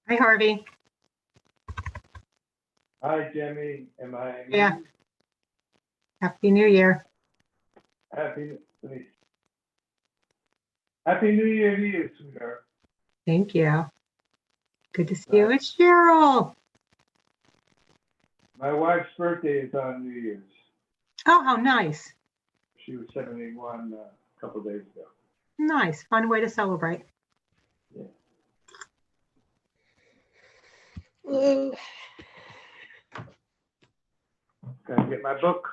Hi, Harvey. Hi, Jimmy. Yeah. Happy New Year. Happy New Year to you, sweetheart. Thank you. Good to see you. It's Cheryl. My wife's birthday is on New Year's. Oh, how nice. She was 71 a couple days ago. Nice. Fun way to celebrate. Yeah. Ooh. Gotta get my book.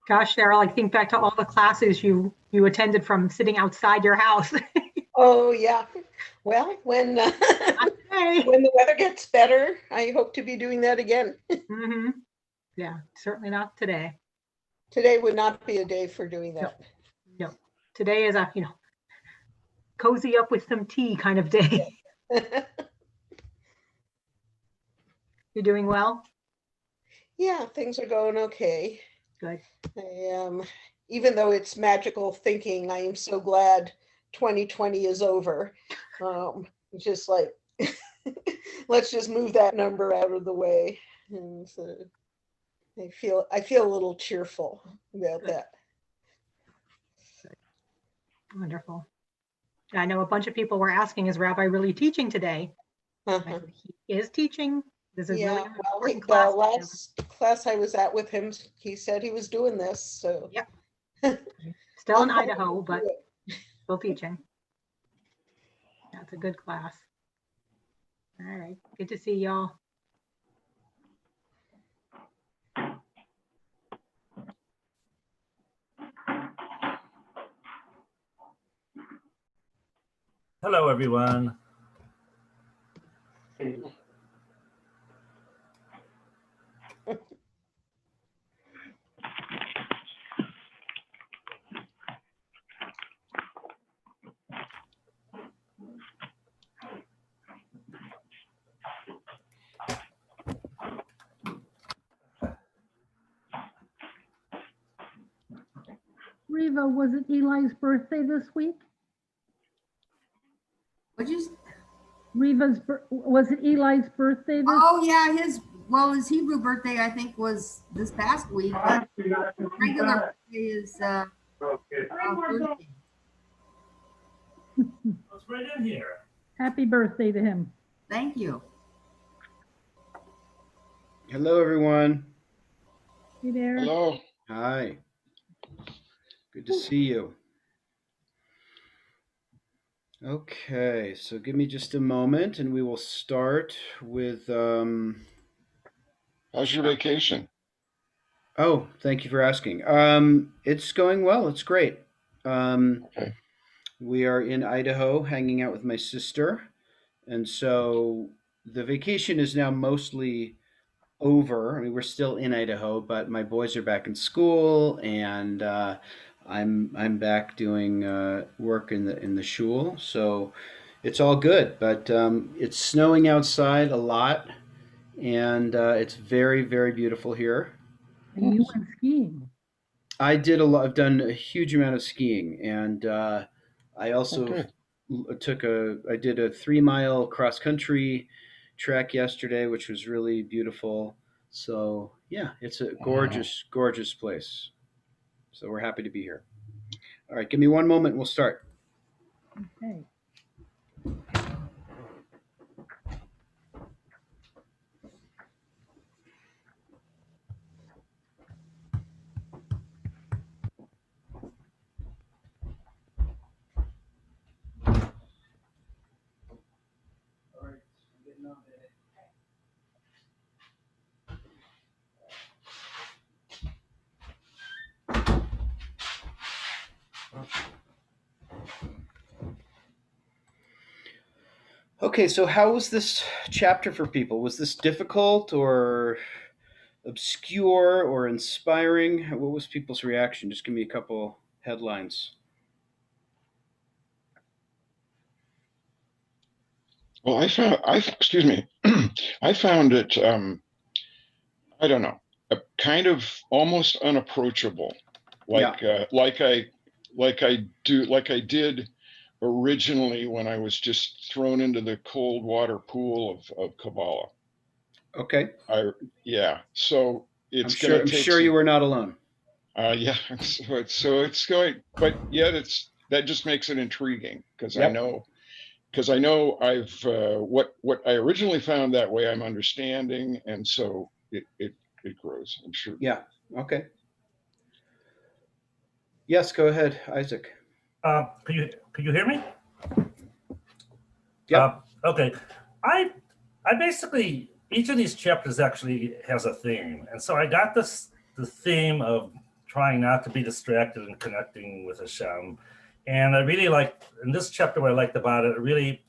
Gosh, Cheryl, I think back to all the classes you attended from sitting outside your house. Oh, yeah. Well, when Hey. when the weather gets better, I hope to be doing that again. Mm-hmm. Yeah, certainly not today. Today would not be a day for doing that. No, today is a, cozy up with some tea kind of day. You're doing well? Yeah, things are going okay. Good. Even though it's magical thinking, I am so glad 2020 is over. Just like, let's just move that number out of the way. And so I feel a little cheerful about Good. that. Wonderful. I know a bunch of people were asking, is Rabbi really teaching today? Uh-huh. He is teaching. This is Yeah, really an well, important the class. last class I was at with him, he said he was doing this, so. Yep. Still in I'm hoping Idaho, to but do it. still teaching. That's a good class. All right. Good to see y'all. Hello, everyone. Reva, was it Eli's birthday this week? What'd you? Was it Eli's birthday this? Oh yeah, his Hebrew birthday I think was this past week, but regular birthday is Thursday. It's right in here. Happy birthday to him. Thank you. Hello, everyone. You there? Hello. Hi. Good to see you. Okay, so give me just a moment and we will start with How's your vacation? Oh, thank you for asking. It's going well. It's great. Okay. We are in Idaho hanging out with my sister. And so the vacation is now mostly over. I mean, we're still in Idaho, but my boys are back in school, and I'm back doing work in the shul. So it's all good. But it's snowing outside a lot, and it's very, very beautiful here. And you went skiing. I did a lot. I've done a huge amount of skiing, and I also good. I did a 3 mile cross country trek yesterday, which was really beautiful. So yeah, it's a gorgeous, gorgeous place. So we're happy to be here. All right, give me one moment and we'll start. Okay. All right, I'm getting on there. Okay, so how was this chapter for people? Was this difficult or obscure or inspiring? What was people's reaction? Just give me a couple headlines. Well, excuse me, I found it, I don't know, kind of almost unapproachable, like I did originally when I was just thrown into the cold water pool of Kabbalah. Okay. Yeah. So I'm it's sure. going I'm to take sure you were not alone. yeah. So it's going, but yet that just makes it intriguing because Yep. I know I've what I originally found that way I'm understanding, and so it grows. I'm sure. Yeah. Okay. Yes. Go ahead, Isaac. Could you hear me? Yep. Okay. I basically, each of these chapters actually has a theme, and so I got the theme of trying not to be distracted and connecting with Hashem. And I really liked in this chapter what I liked about it really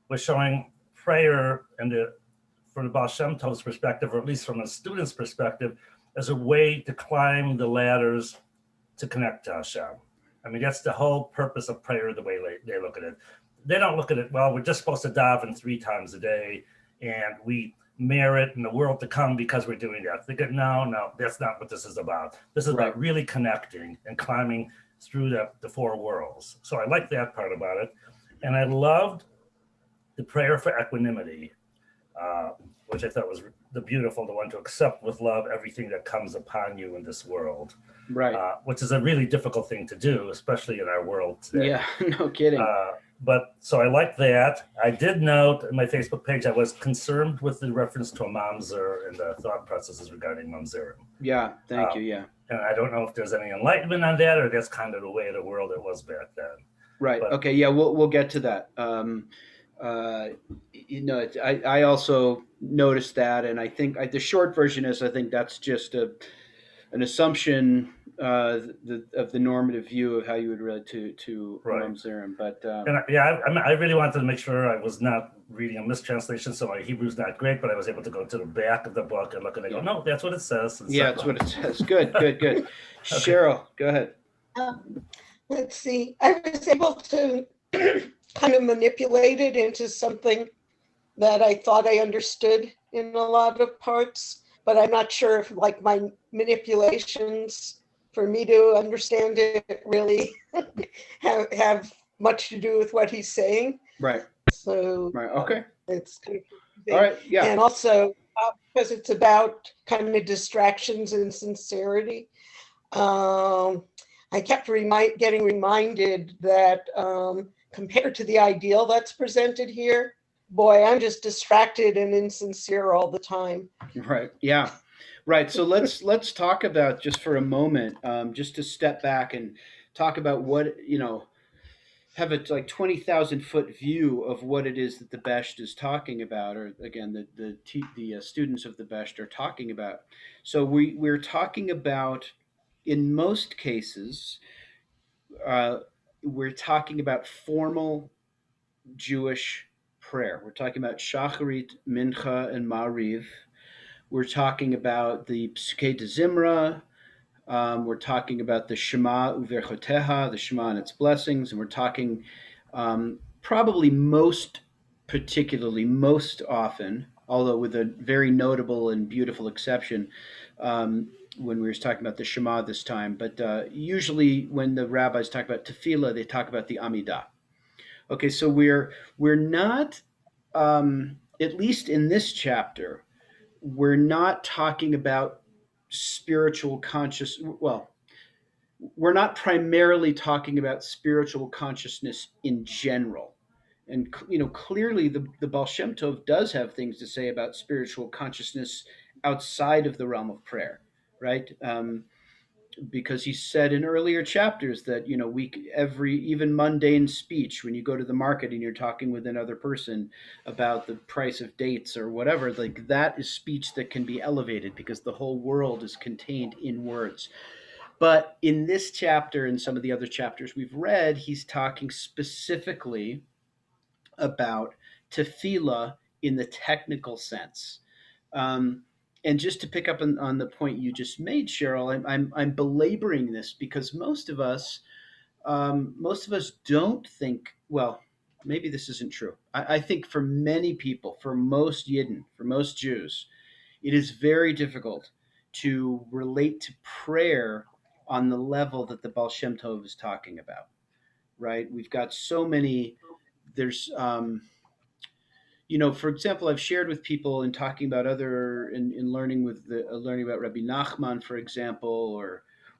was showing prayer and from the Baal Shem Tov's perspective, or at least from a student's perspective, as a way to climb the ladders to connect to Hashem. I mean, that's the whole purpose of prayer, the way they look at it. They don't look at it, well, we're just supposed to daven 3 times a day and we merit in the world to come because we're doing that. They go, no, that's not what this is about. This is about really connecting and climbing through the 4 worlds. So I like that part about it. And I loved the prayer for equanimity, which I thought was the one to accept with love everything that comes upon you in this world. Right. Which is a really difficult thing to do, especially in our world today. Yeah, no kidding. But so I like that. I did note in my Facebook page, I was concerned with the reference to a mamzer and the thought processes regarding mamzerim. Yeah, thank you. Yeah. And I don't know if there's any enlightenment on that, or that's kind of the way of the world it was back then. Right. But, okay. Yeah, we'll get to that. I also noticed that, and I think the short version is I think that's just an assumption of the normative view of how you would relate to mamzerim. But I really wanted to make sure I was not reading a mistranslation, so my Hebrew's not great, but I was able to go to the back of the book and look and I go, no, that's what it says. Yeah, that's what it says. Good. Okay. Cheryl, go ahead. Let's see. I was able to kind of manipulate it into something that I thought I understood in a lot of parts, but I'm not sure if like my manipulations for me to understand it really have much to do with what he's saying. Right. So Okay. It's kind of all right. Yeah. And also because it's about kind of distractions and sincerity. I kept getting reminded that compared to the ideal that's presented here, boy, I'm just distracted and insincere all the time. Right. Yeah. Right. So let's talk about just for a moment, just to step back and talk about what, have a 20,000 foot view of what it is that the Besht is talking about, or again, the students of the Besht are talking about. So we're talking about, in most cases, we're talking about formal Jewish prayer. We're talking about Shacharit, Mincha, and Ma'ariv. We're talking about the Psukei de Zimra. We're talking about the Shema Uverchoteha, the Shema and its blessings, and we're talking probably most often, although with a very notable and beautiful exception, when we were talking about the Shema this time. But usually when the rabbis talk about tefillah, they talk about the Amidah. Okay, so we're not, at least in this chapter, we're not talking about spiritual we're not primarily talking about spiritual consciousness in general. And clearly the Baal Shem Tov does have things to say about spiritual consciousness outside of the realm of prayer, right? Because he said in earlier chapters that even mundane speech, when you go to the market and you're talking with another person about the price of dates or whatever, like that is speech that can be elevated because the whole world is contained in words. But in this chapter and some of the other chapters we've read, he's talking specifically about tefillah in the technical sense. And just to pick up on the point you just made, Cheryl, I'm belaboring this because most of us don't think. Well, maybe this isn't true. I think for many people, for most Yidden, for most Jews, it is very difficult to relate to prayer on the level that the Baal Shem Tov is talking about. right? We've got so many. There's for example, I've shared with people in talking about other in learning with the learning about Rabbi Nachman, for example,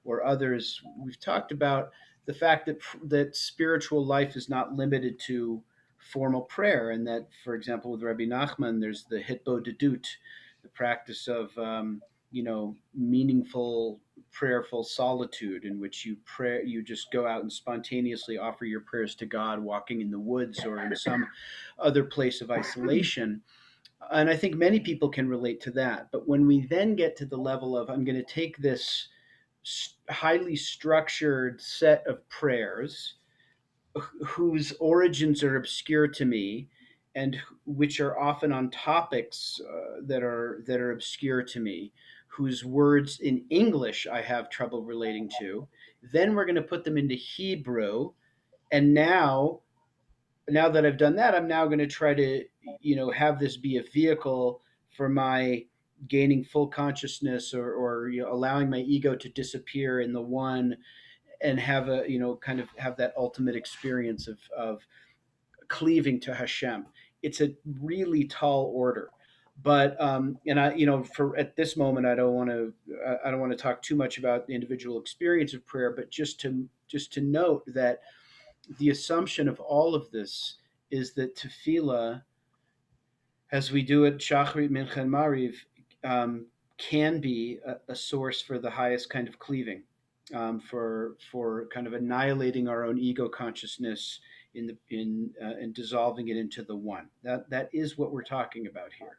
or others. We've talked about the fact that spiritual life is not limited to formal prayer, and that, for example, with Rabbi Nachman, there's the hitbodedut, the practice of meaningful prayerful solitude, in which you just go out and spontaneously offer your prayers to God, walking in the woods or in some other place of isolation. And I think many people can relate to that. But when we then get to the level of, I'm going to take this highly structured set of prayers whose origins are obscure to me, and which are often on topics that are obscure to me, whose words in English I have trouble relating to, then we're going to put them into Hebrew. And now that I've done that, I'm now going to try to, have this be a vehicle for my gaining full consciousness, or allowing my ego to disappear in the one, and have a, kind of have that ultimate experience of cleaving to Hashem. It's a really tall order. But and I, for at this moment, I don't want to talk too much about the individual experience of prayer, but just to note that the assumption of all of this is that tefillah, as we do at Shachrit, Mincha, and Mariv, can be a source for the highest kind of cleaving, for kind of annihilating our own ego consciousness and dissolving it into the one. That is what we're talking about here.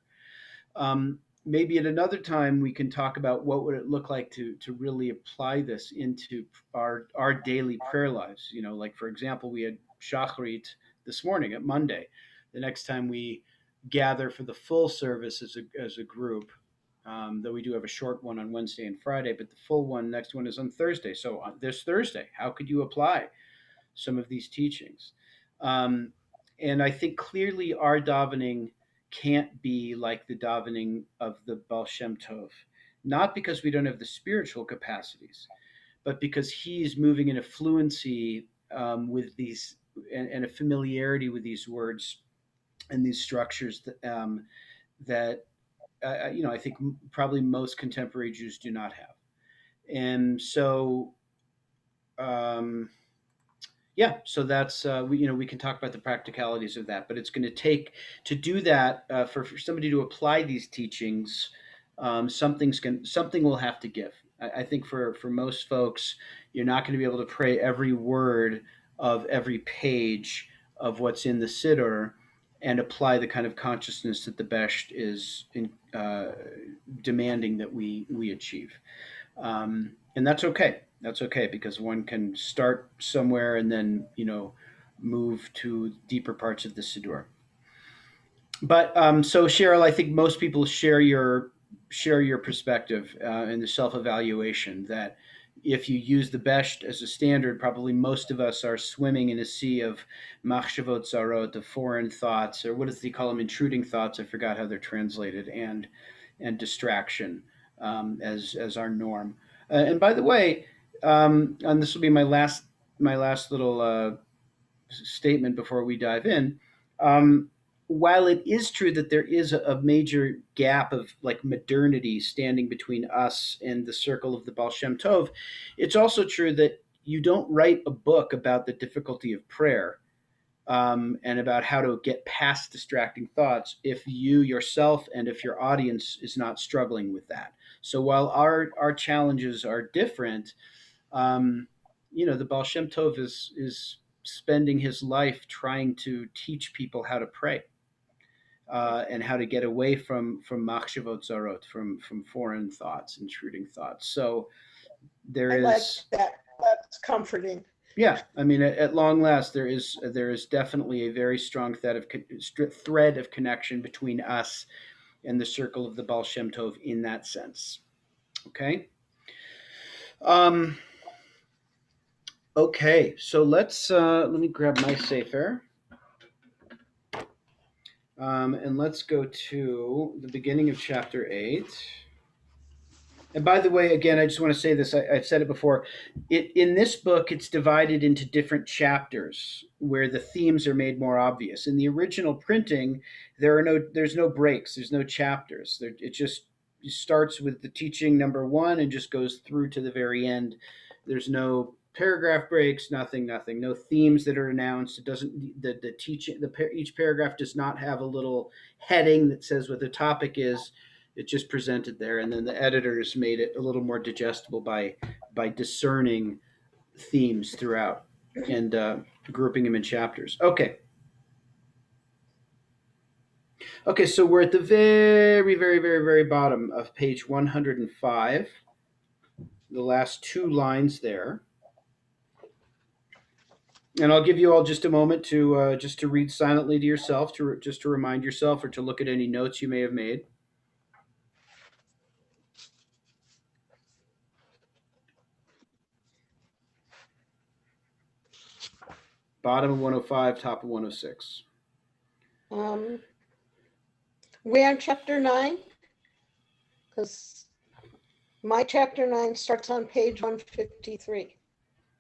Maybe at another time we can talk about what would it look like to really apply this into our daily prayer lives. Like, for example, we had Shachrit this morning at Monday. The next time we gather for the full service as a group, though we do have a short one on Wednesday and Friday, but the full next one is on Thursday. So this Thursday, how could you apply some of these teachings? And I think clearly our davening can't be like the davening of the Baal Shem Tov, not because we don't have the spiritual capacities, but because he's moving in a fluency with these, and a familiarity with these words and these structures that I think probably most contemporary Jews do not have. And so so that's we can talk about the practicalities of that, but it's going to take to do that, for somebody to apply these teachings. Something will have to give. I think for most folks, you're not going to be able to pray every word of every page of what's in the Siddur and apply the kind of consciousness that the Besht is demanding that we achieve. And that's okay. That's okay, because one can start somewhere and then move to deeper parts of the Siddur. But so Cheryl, I think most people share your perspective in the self-evaluation that if you use the Besht as a standard, probably most of us are swimming in a sea of machshavot zarot, of foreign thoughts, or what does he call them, intruding thoughts? I forgot how they're translated, and distraction as our norm. And by the way, and this will be my last little statement before we dive in. While it is true that there is a major gap of like modernity standing between us and the circle of the Baal Shem Tov, it's also true that you don't write a book about the difficulty of prayer, and about how to get past distracting thoughts if you yourself and if your audience is not struggling with that. So while our challenges are different, the Baal Shem Tov is spending his life trying to teach people how to pray, and how to get away from machshavot zarot, from foreign thoughts, intruding thoughts. So I like that. That's comforting. Yeah, I mean, at long last, there is definitely a very strong thread of connection between us and the circle of the Baal Shem Tov in that sense. Okay. Okay, so let me grab my Sefer, and let's go to the beginning of chapter 8. And by the way, again, I just want to say this. I've said it before. In this book, it's divided into different chapters where the themes are made more obvious. In the original printing, there's no breaks. There's no chapters. It just starts with the teaching number one and just goes through to the very end. There's no paragraph breaks. Nothing. Nothing. No themes that are announced. It doesn't. The teaching. Each paragraph does not have a little heading that says what the topic is. It just presented there, and then the editors made it a little more digestible by discerning themes throughout and grouping them in chapters. Okay, so we're at the very, very, very, very bottom of page 105, the last two lines there. And I'll give you all just a moment to just to read silently to yourself, just to remind yourself, or to look at any notes you may have made. Bottom of 105, top of 106. We're on chapter 9, because my chapter 9 starts on page 153.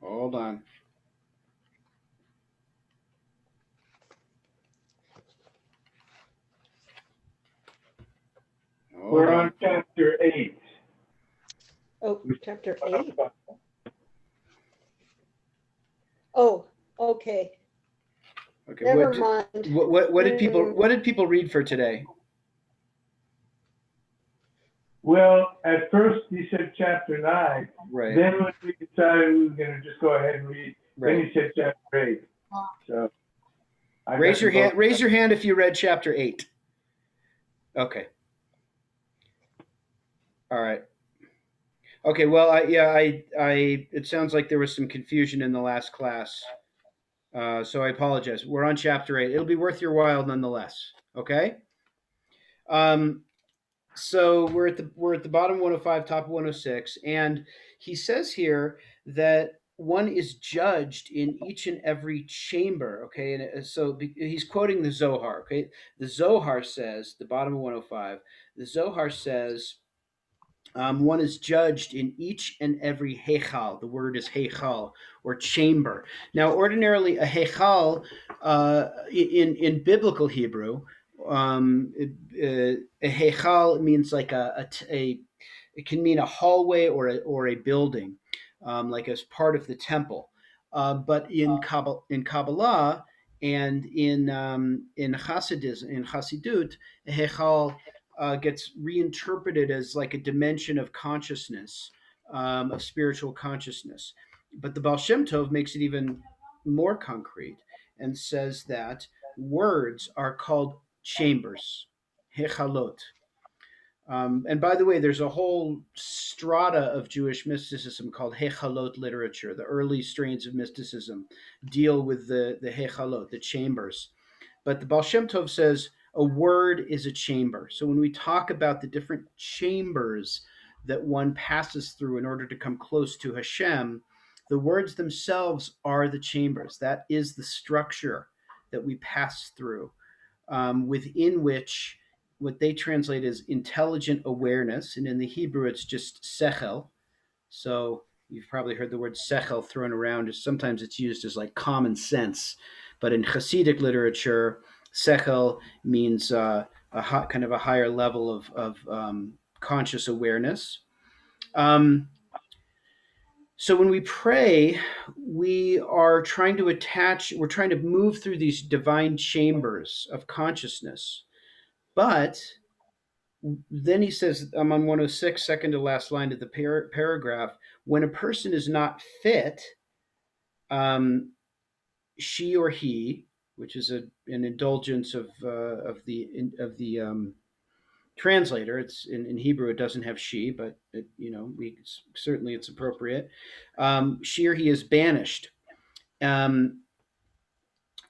Hold on. We're on chapter 8. Oh, chapter 8. Oh, okay. Okay. Never mind. What did people read for today? Well, at first you said chapter 9. Right. Then when we decided we were going to just go ahead and read, then you said chapter 8. So Raise your hand. Raise your hand if you read chapter 8. Okay. All right. Okay. Well, it sounds like there was some confusion in the last class, so I apologize. We're on chapter 8. It'll be worth your while nonetheless. Okay. So we're at the bottom 105, top 106, and he says here that one is judged in each and every chamber. Okay, and so he's quoting the Zohar. Okay, the Zohar says, the bottom of 105, the Zohar says, one is judged in each and every heichal. The word is heichal, or chamber. Now, ordinarily, a heichal in biblical Hebrew, a heichal means like it can mean a hallway or a building, like as part of the temple. But in Kabbalah and in Hasidut, a heichal gets reinterpreted as like a dimension of consciousness, of spiritual consciousness. But the Baal Shem Tov makes it even more concrete and says that words are called chambers, hechalot. And by the way, there's a whole strata of Jewish mysticism called hechalot literature. The early strains of mysticism deal with the hechalot, the chambers. But the Baal Shem Tov says a word is a chamber. So when we talk about the different chambers that one passes through in order to come close to Hashem, the words themselves are the chambers. That is the structure that we pass through, within which what they translate as intelligent awareness, and in the Hebrew it's just sechel. So you've probably heard the word sechel thrown around. Sometimes it's used as like common sense, but in Hasidic literature, sechel means kind of a higher level of conscious awareness. So when we pray, we're trying to move through these divine chambers of consciousness. But then he says, I'm on 106, second to last line of the paragraph, when a person is not fit, she or he, which is an indulgence of the translator. It's in Hebrew. It doesn't have she, but certainly it's appropriate. She or he is banished, and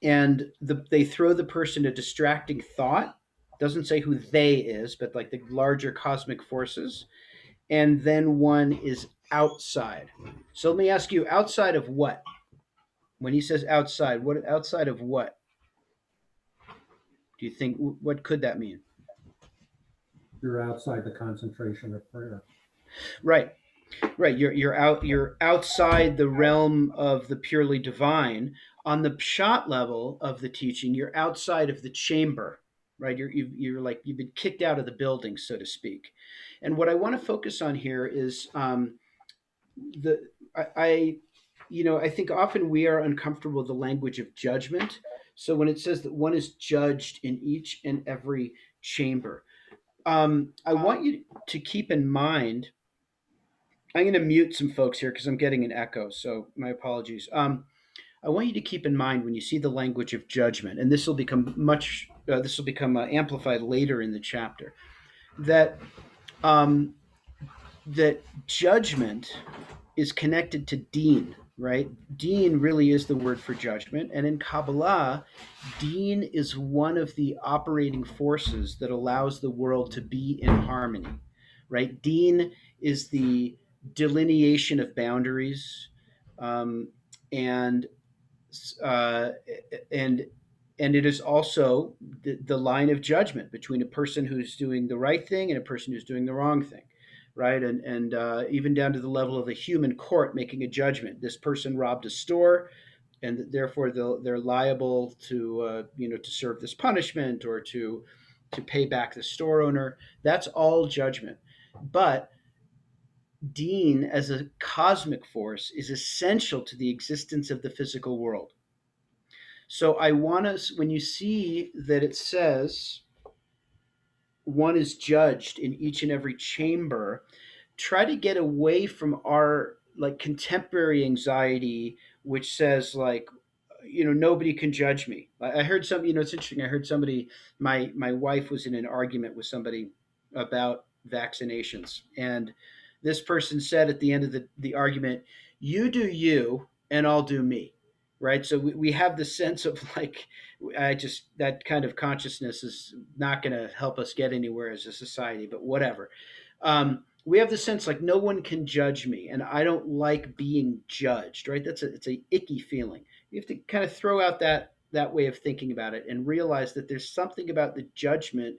they throw the person a distracting thought. Doesn't say who they is, but like the larger cosmic forces. And then one is outside. So let me ask you, outside of what? When he says outside, what outside of what? Do you think, what could that mean? You're outside the concentration of prayer. Right. Right. You're outside the realm of the purely divine. On the pshat level of the teaching, you're outside of the chamber. Right. You're like you've been kicked out of the building, so to speak. And what I want to focus on here is the I I think often we are uncomfortable with the language of judgment. So when it says that one is judged in each and every chamber, I want you to keep in mind. I'm going to mute some folks here because I'm getting an echo, so my apologies. I want you to keep in mind when you see the language of judgment, and this will become amplified later in the chapter, that um, that judgment is connected to Deen, right? Deen really is the word for judgment. And in Kabbalah, Deen is one of the operating forces that allows the world to be in harmony, right? Deen is the delineation of boundaries, um, and uh, and and it is also the line of judgment between a person who's doing the right thing and a person who's doing the wrong thing, right? And even down to the level of a human court making a judgment. This person robbed a store, and therefore they're liable to to serve this punishment or to pay back the store owner. That's all judgment, but Deen as a cosmic force is essential to the existence of the physical world. So I want us, when you see that it says one is judged in each and every chamber, try to get away from our like contemporary anxiety, which says like, nobody can judge me. I heard some, it's interesting. I heard somebody, my wife was in an argument with somebody about vaccinations, and this person said at the end of the argument, "You do you, and I'll do me." Right. So we have the sense of like, that kind of consciousness is not going to help us get anywhere as a society, but whatever. We have the sense like no one can judge me, and I don't like being judged. Right. It's a icky feeling. You have to kind of throw out that way of thinking about it and realize that there's something about the judgment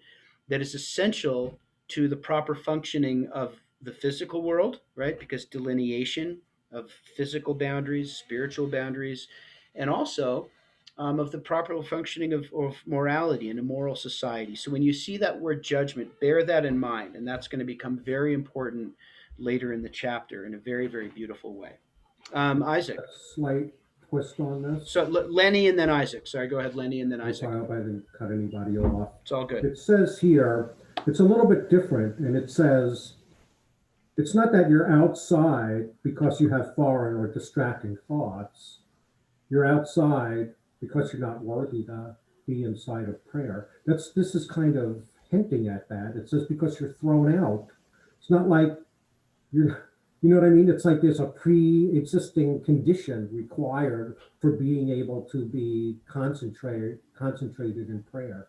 that is essential to the proper functioning of the physical world, right? Because delineation of physical boundaries, spiritual boundaries, and also of the proper functioning of morality in a moral society. So when you see that word judgment, bear that in mind, and that's going to become very important later in the chapter in a very, very beautiful way. Isaac. A slight twist on this. So Lenny and then Isaac. Sorry, go ahead, Lenny and then Isaac. I hope I didn't cut anybody off. It's all good. It says here, it's a little bit different, and it says, it's not that you're outside because you have foreign or distracting thoughts. You're outside because you're not worthy to be inside of prayer. This is kind of hinting at that. It says because you're thrown out. It's not like you're, you know what I mean? It's like there's a pre-existing condition required for being able to be concentrated in prayer.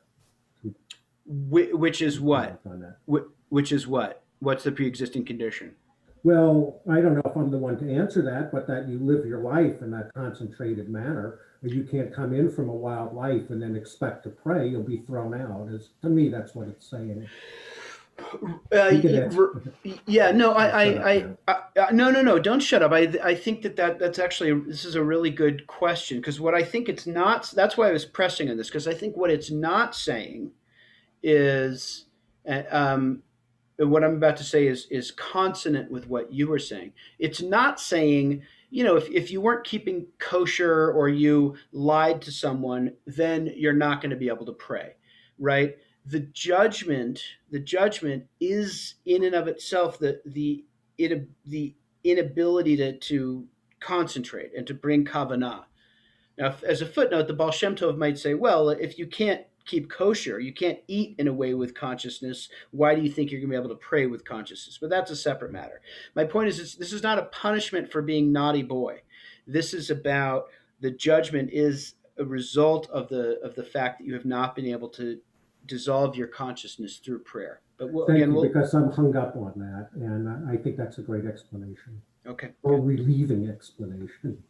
Which is what? Which is what? What's the pre-existing condition? Well, I don't know if I'm the one to answer that, but that you live your life in that concentrated manner. You can't come in from a wild life and then expect to pray. You'll be thrown out. To me, that's what it's saying. Yeah, no, no, don't shut up. I think that's actually, this is a really good question, because what I think it's not, that's why I was pressing on this, because I think what it's not saying is, what I'm about to say is consonant with what you were saying. It's not saying, if you weren't keeping kosher or you lied to someone, then you're not going to be able to pray, right? The judgment is in and of itself the inability to concentrate and to bring kavanah. Now, as a footnote, the Baal Shem Tov might say, well, if you can't keep kosher, you can't eat in a way with consciousness, why do you think you're going to be able to pray with consciousness? But that's a separate matter. My point is, this is not a punishment for being naughty boy. This is about the judgment is a result of the fact that you have not been able to dissolve your consciousness through prayer. But because I'm hung up on that, and I think that's a great explanation. Okay. Or relieving explanation.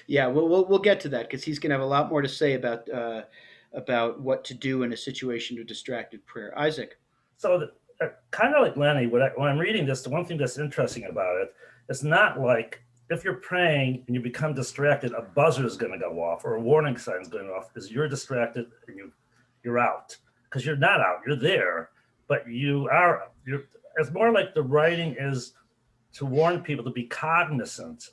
Yeah, we'll get to that, because he's going to have a lot more to say about what to do in a situation of distracted prayer. Isaac. So kind of like Lenny, when I'm reading this, the one thing that's interesting about it, it's not like if you're praying and you become distracted, a buzzer is going to go off or a warning sign is going off because you're distracted and you're out. Because you're not out, you're there, but it's more like the writing is to warn people to be cognizant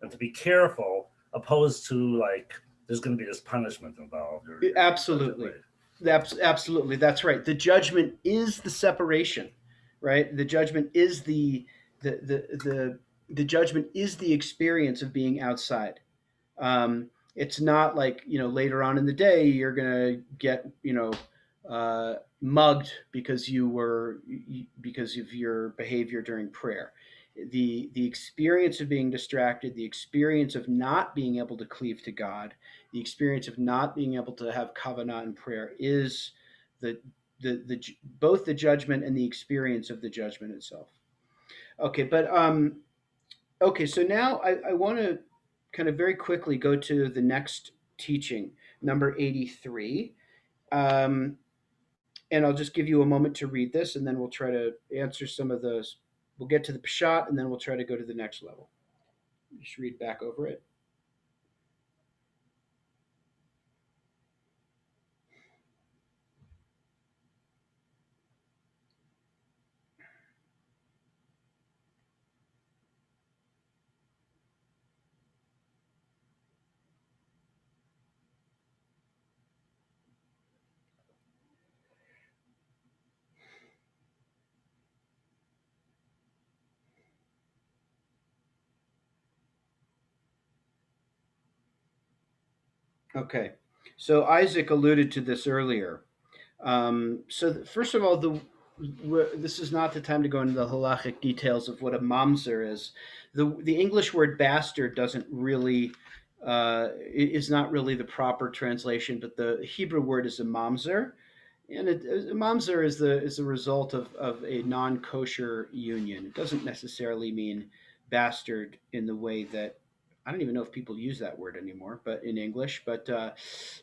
and to be careful, opposed to like there's going to be this punishment involved. Absolutely. Absolutely. That's right. The judgment is the separation, right? The judgment is the judgment is the experience of being outside. It's not like, later on in the day, you're going to get, mugged because because of your behavior during prayer. The experience of being distracted, the experience of not being able to cleave to God, the experience of not being able to have kavanah in prayer is both the judgment and the experience of the judgment itself. Okay, but okay, so now I want to kind of very quickly go to the next teaching, number 83. And I'll just give you a moment to read this, and then we'll try to answer some of those. We'll get to the Peshat, and then we'll try to go to the next level. Just read back over it. Okay, so Isaac alluded to this earlier. First of all, this is not the time to go into the halachic details of what a mamzer is. The English word bastard doesn't really is not really the proper translation, but the Hebrew word is a mamzer, and a mamzer is the result of a non-kosher union. It doesn't necessarily mean bastard in the way that I don't even know if people use that word anymore, but in English. But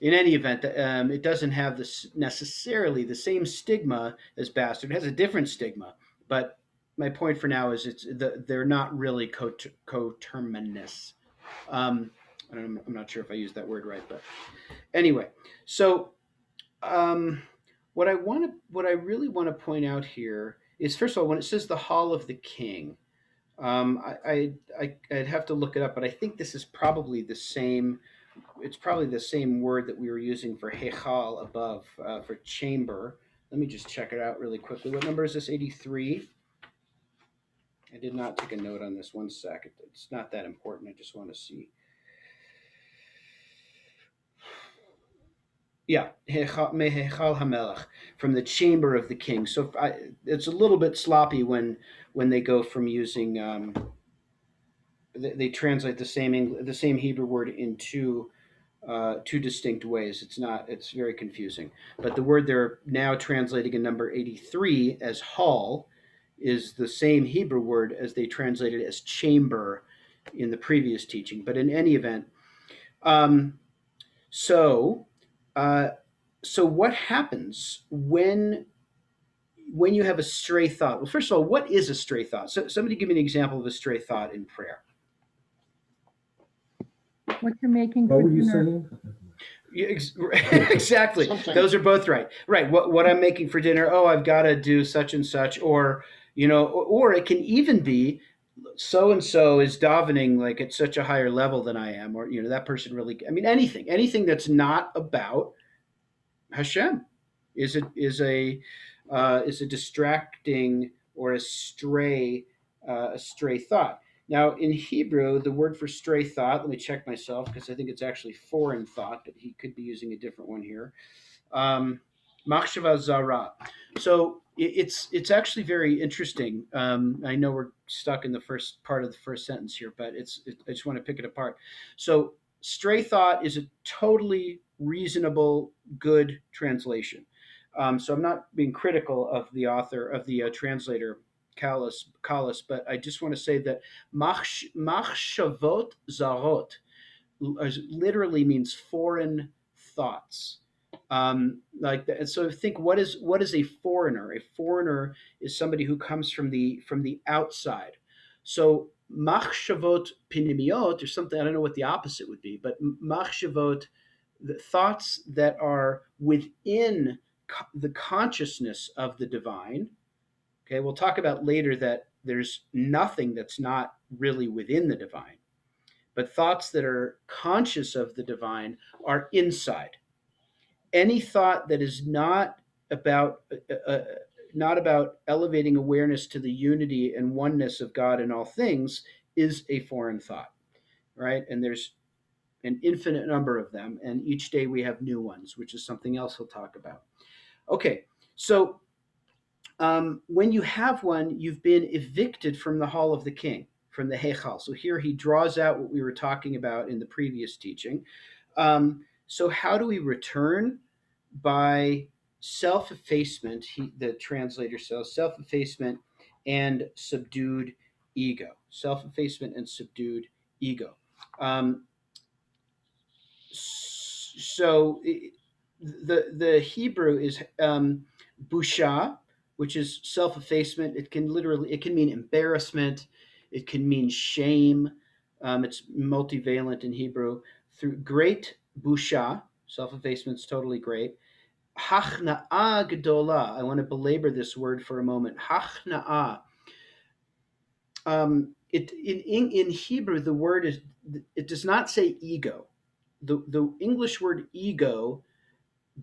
in any event, it doesn't have necessarily the same stigma as bastard. It has a different stigma. But my point for now is they're not really coterminous. I'm not sure if I used that word right, but anyway. So what I really want to point out here is, first of all, when it says the hall of the king. I'd have to look it up, but I think this is probably the same. It's probably the same word that we were using for hechal above, for chamber. Let me just check it out really quickly. What number is this? 83. I did not take a note on this. 1 second. It's not that important. I just want to see. Yeah, mehechal hamelach, from the chamber of the king. So it's a little bit sloppy when they go from using they translate the same Hebrew word in two distinct ways. It's very confusing. But the word they're now translating in number 83 as hall is the same Hebrew word as they translated as chamber in the previous teaching. But in any event, so what happens when you have a stray thought? Well, first of all, what is a stray thought? So somebody give me an example of a stray thought in prayer. What you're making What for were you dinner. saying? Exactly. Something. Those are both right. Right. What I'm making for dinner. Oh, I've got to do such and such, or or it can even be so and so is davening like at such a higher level than I am, or that person really. I mean, anything that's not about Hashem is a distracting or a stray thought. Now, in Hebrew, the word for stray thought, let me check myself because I think it's actually foreign thought, but he could be using a different one here. Machshava zara. So it's actually very interesting. I know we're stuck in the first part of the first sentence here, but I just want to pick it apart. So stray thought is a totally reasonable, good translation. So I'm not being critical of the author, of the translator, Kalas, but I just want to say that machshavot zarot literally means foreign thoughts. Like that. And so think, what is a foreigner? A foreigner is somebody who comes from the outside. So machshavot pinimiot or something. I don't know what the opposite would be, but machshavot, the thoughts that are within the consciousness of the divine. Okay, we'll talk about later that there's nothing that's not really within the divine, but thoughts that are conscious of the divine are inside. Any thought that is about not about elevating awareness to the unity and oneness of God in all things is a foreign thought, right? And there's an infinite number of them, and each day we have new ones, which is something else we'll talk about. Okay, so when you have one, you've been evicted from the hall of the king, from the Heichal. So here he draws out what we were talking about in the previous teaching. So how do we return? By self-effacement, the translator says, self-effacement and subdued ego. Self-effacement and subdued ego. So the Hebrew is busha, which is self-effacement. It can mean embarrassment. It can mean shame. It's multivalent in Hebrew. Through great busha, self-effacement is totally great. Hachna'a gedola. I want to belabor this word for a moment. Hachna'a. In Hebrew, the word is, it does not say ego. The English word ego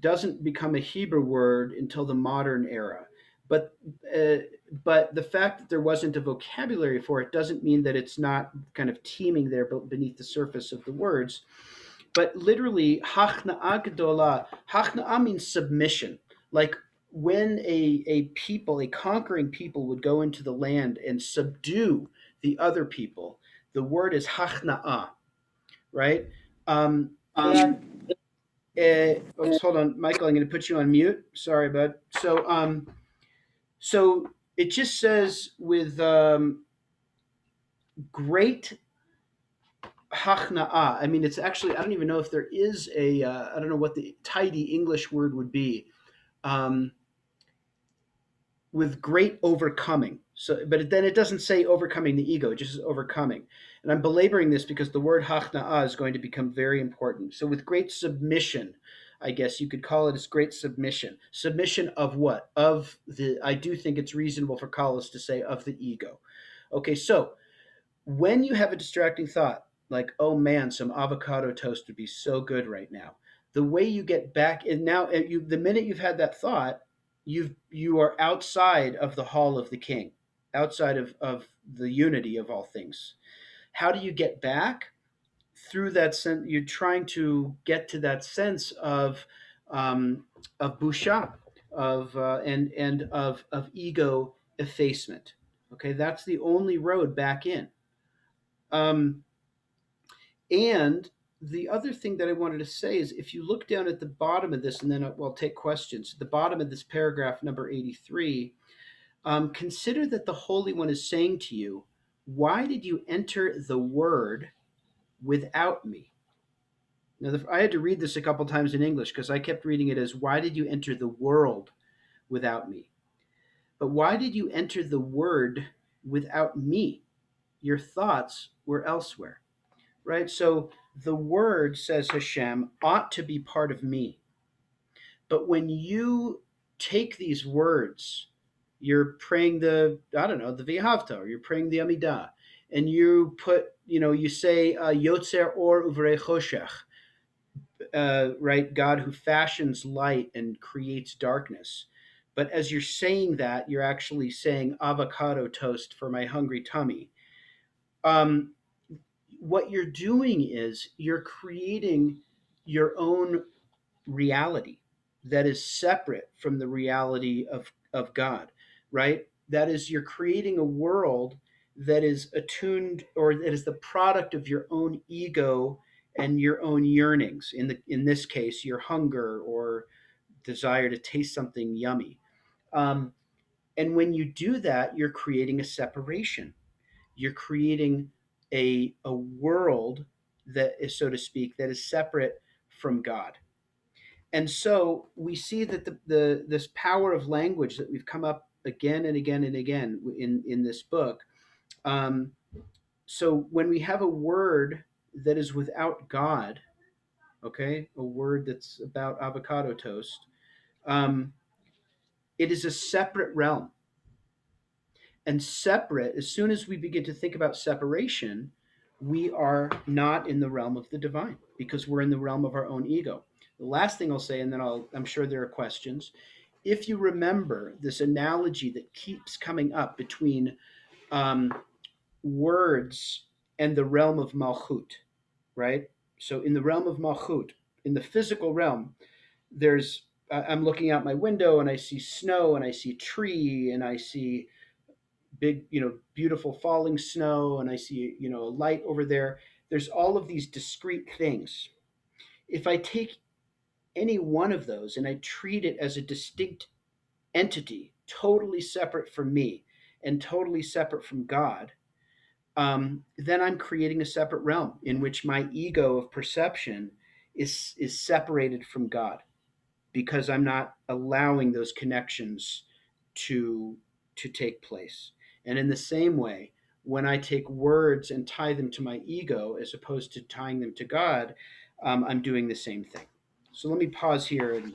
doesn't become a Hebrew word until the modern era. But the fact that there wasn't a vocabulary for it doesn't mean that it's not kind of teeming there beneath the surface of the words. But literally, hachna'a gedola. Hachna'a means submission. Like when a conquering people would go into the land and subdue the other people, the word is hachna'a, right? Oops, hold on, Michael. I'm going to put you on mute. Sorry, bud. So it just says with great hachna'a. I mean, it's actually, I don't even know if there is I don't know what the tidy English word would be. With great overcoming. So, but then it doesn't say overcoming the ego, it just says overcoming. And I'm belaboring this because the word hachna'a is going to become very important. So with great submission, I guess you could call it as great submission. Submission of what? I do think it's reasonable for Kalas to say of the ego. Okay, so when you have a distracting thought, like, oh man, some avocado toast would be so good right now. The way you get back, and now the minute you've had that thought, you are outside of the hall of the king, outside of the unity of all things. How do you get back? Through that sense, you're trying to get to that sense of busha, and of ego effacement. Okay, that's the only road back in. And the other thing that I wanted to say is if you look down at the bottom of this, and then we'll take questions, the bottom of this paragraph, number 83, consider that the Holy One is saying to you, why did you enter the Word without me? Now, I had to read this a couple times in English because I kept reading it as, why did you enter the world without me? But why did you enter the Word without me? Your thoughts were elsewhere. Right? So the word, says Hashem, ought to be part of me. But when you take these words, you're praying the V'ahavta, or you're praying the Amidah, and you you say, Yotzer or uvrei choshech, right? God who fashions light and creates darkness. But as you're saying that, you're actually saying avocado toast for my hungry tummy. What you're doing is you're creating your own reality that is separate from the reality of God, right? That is, you're creating a world that is attuned, or that is the product of your own ego and your own yearnings. In this case, your hunger or desire to taste something yummy. And when you do that, you're creating a separation. You're creating a world that is, so to speak, that is separate from God. And so we see that this power of language that we've come up again and again and again in this book. Um, so when we have a word that is without God, okay, a word that's about avocado toast, um, it is a separate realm. And separate, as soon as we begin to think about separation, we are not in the realm of the divine because we're in the realm of our own ego. The last thing I'll say, and then I'm sure there are questions. If you remember this analogy that keeps coming up between um, words and the realm of Malchut, right? So in the realm of Malchut, in the physical realm, there's I'm looking out my window and I see snow and I see tree and I see big, beautiful falling snow and I see, a light over there. There's all of these discrete things. If I take any one of those and I treat it as a distinct entity, totally separate from me and totally separate from God, then I'm creating a separate realm in which my ego of perception is separated from God because I'm not allowing those connections to to take place. And in the same way, when I take words and tie them to my ego as opposed to tying them to God, I'm doing the same thing. So let me pause here and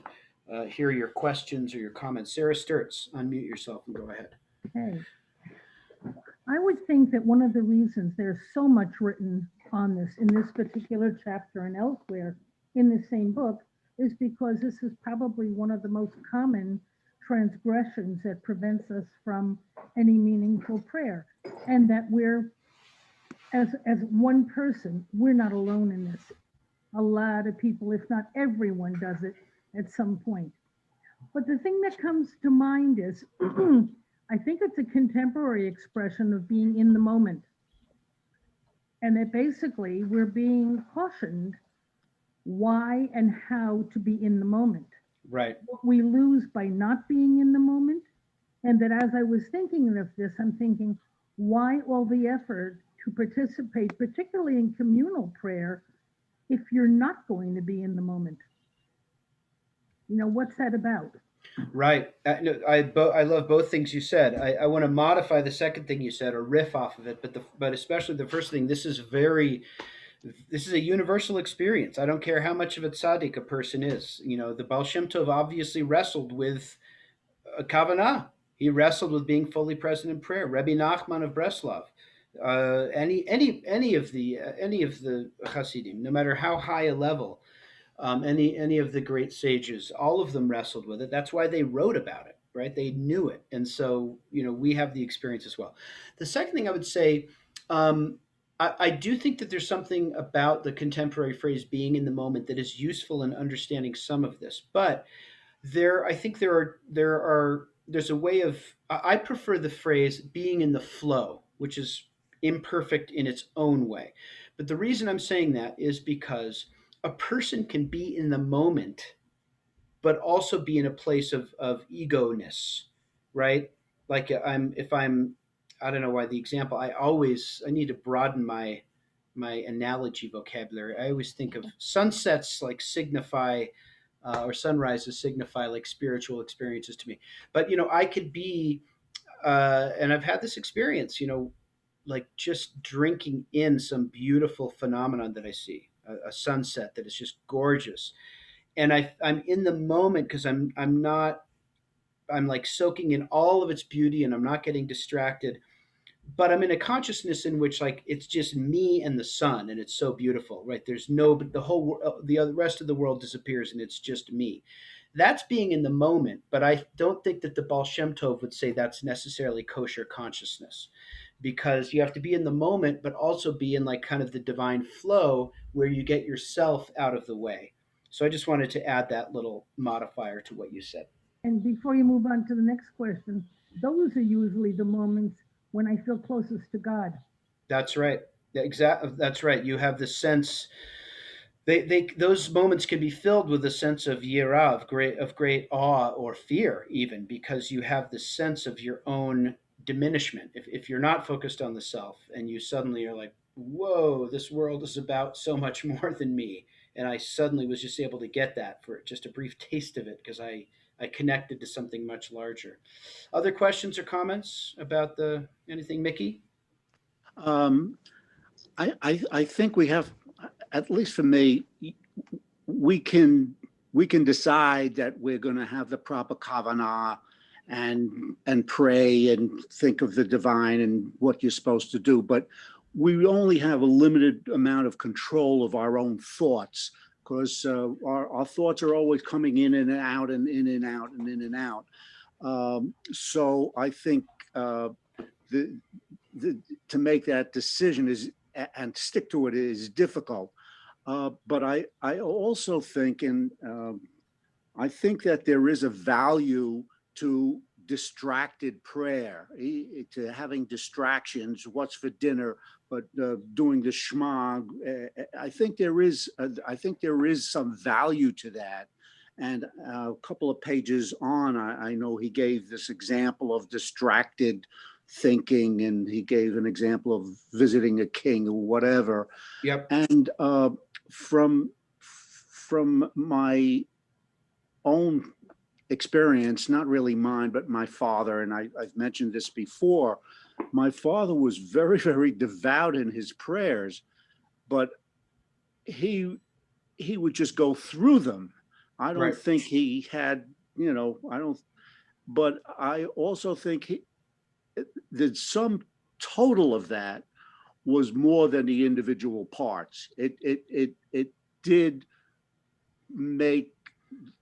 hear your questions or your comments. Sarah Sturts, unmute yourself and go ahead. Okay. I would think that one of the reasons there's so much written on this in this particular chapter and elsewhere in the same book is because this is probably one of the most common transgressions that prevents us from any meaningful prayer. And that we're, as one person, we're not alone in this. A lot of people, if not everyone, does it at some point. But the thing that comes to mind is I think it's a contemporary expression of being in the moment. And that basically we're being cautioned why and how to be in the moment. Right. What we lose by not being in the moment. And that as I was thinking of this, I'm thinking, why all the effort to participate, particularly in communal prayer, if you're not going to be in the moment? What's that about? Right. No, I love both things you said. I want to modify the second thing you said or riff off of it, but especially the first thing. This is a universal experience. I don't care how much of a tzaddik a person is. The Baal Shem Tov obviously wrestled with a kavanah. He wrestled with being fully present in prayer. Rabbi Nachman of Breslov, any of the Hasidim, no matter how high a level. Any of the great sages, all of them wrestled with it. That's why they wrote about it, right? They knew it, and so we have the experience as well. The second thing I would say, I do think that there's something about the contemporary phrase "being in the moment" that is useful in understanding some of this. But I think there's a way of I prefer the phrase "being in the flow," which is imperfect in its own way. But the reason I'm saying that is because a person can be in the moment, but also be in a place of ego-ness, right? Like I don't know why the example, I need to broaden my analogy vocabulary. I always think of sunsets like signify, or sunrises signify like spiritual experiences to me. But, I could be, and I've had this experience, like just drinking in some beautiful phenomenon that I see, a sunset that is just gorgeous, and I'm in the moment because I'm like soaking in all of its beauty and I'm not getting distracted, but I'm in a consciousness in which like it's just me and the sun and it's so beautiful, right? There's no, but the other rest of the world disappears and it's just me. That's being in the moment, but I don't think that the Baal Shem Tov would say that's necessarily kosher consciousness, because you have to be in the moment, but also be in like kind of the divine flow where you get yourself out of the way. So I just wanted to add that little modifier to what you said. And before you move on to the next question, those are usually the moments when I feel closest to God. That's right. Exactly. That's right. You have the sense. Those moments can be filled with a sense of yirah, of great awe or fear, even because you have the sense of your own diminishment. If you're not focused on the self and you suddenly are like, whoa, this world is about so much more than me, and I suddenly was just able to get that for just a brief taste of it because I connected to something much larger. Other questions or comments about the anything, Mickey? Um, I think we have, at least for me, we can decide that we're going to have the proper kavanah and pray and think of the divine and what you're supposed to do, but we only have a limited amount of control of our own thoughts because our thoughts are always coming in and out and in and out and in and out. So I think to make that decision is and stick to it is difficult. But I also think, and I think that there is a value to distracted prayer, to having distractions, what's for dinner, but doing the Shema. I think there is some value to that. And a couple of pages on, I know he gave this example of distracted thinking, and he gave an example of visiting a king or whatever. Yep. And from my own experience, not really mine, but my father, and I've mentioned this before, my father was very, very devout in his prayers, but he would just go through them. I don't Right. think he had, but I also think the sum total of that was more than the individual parts. It did make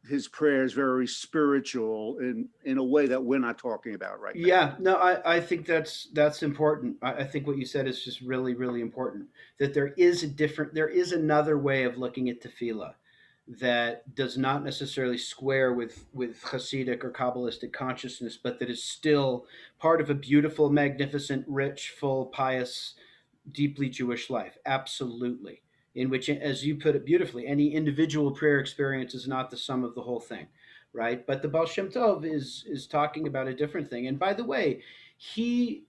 his prayers very spiritual in a way that we're not talking about right now. Yeah, no, I think that's important. I think what you said is just really, really important. That there is another way of looking at tefillah that does not necessarily square with Hasidic or Kabbalistic consciousness, but that is still part of a beautiful, magnificent, rich, full, pious, deeply Jewish life. Absolutely. In which, as you put it beautifully, any individual prayer experience is not the sum of the whole thing, right? But the Baal Shem Tov is talking about a different thing. And by the way, he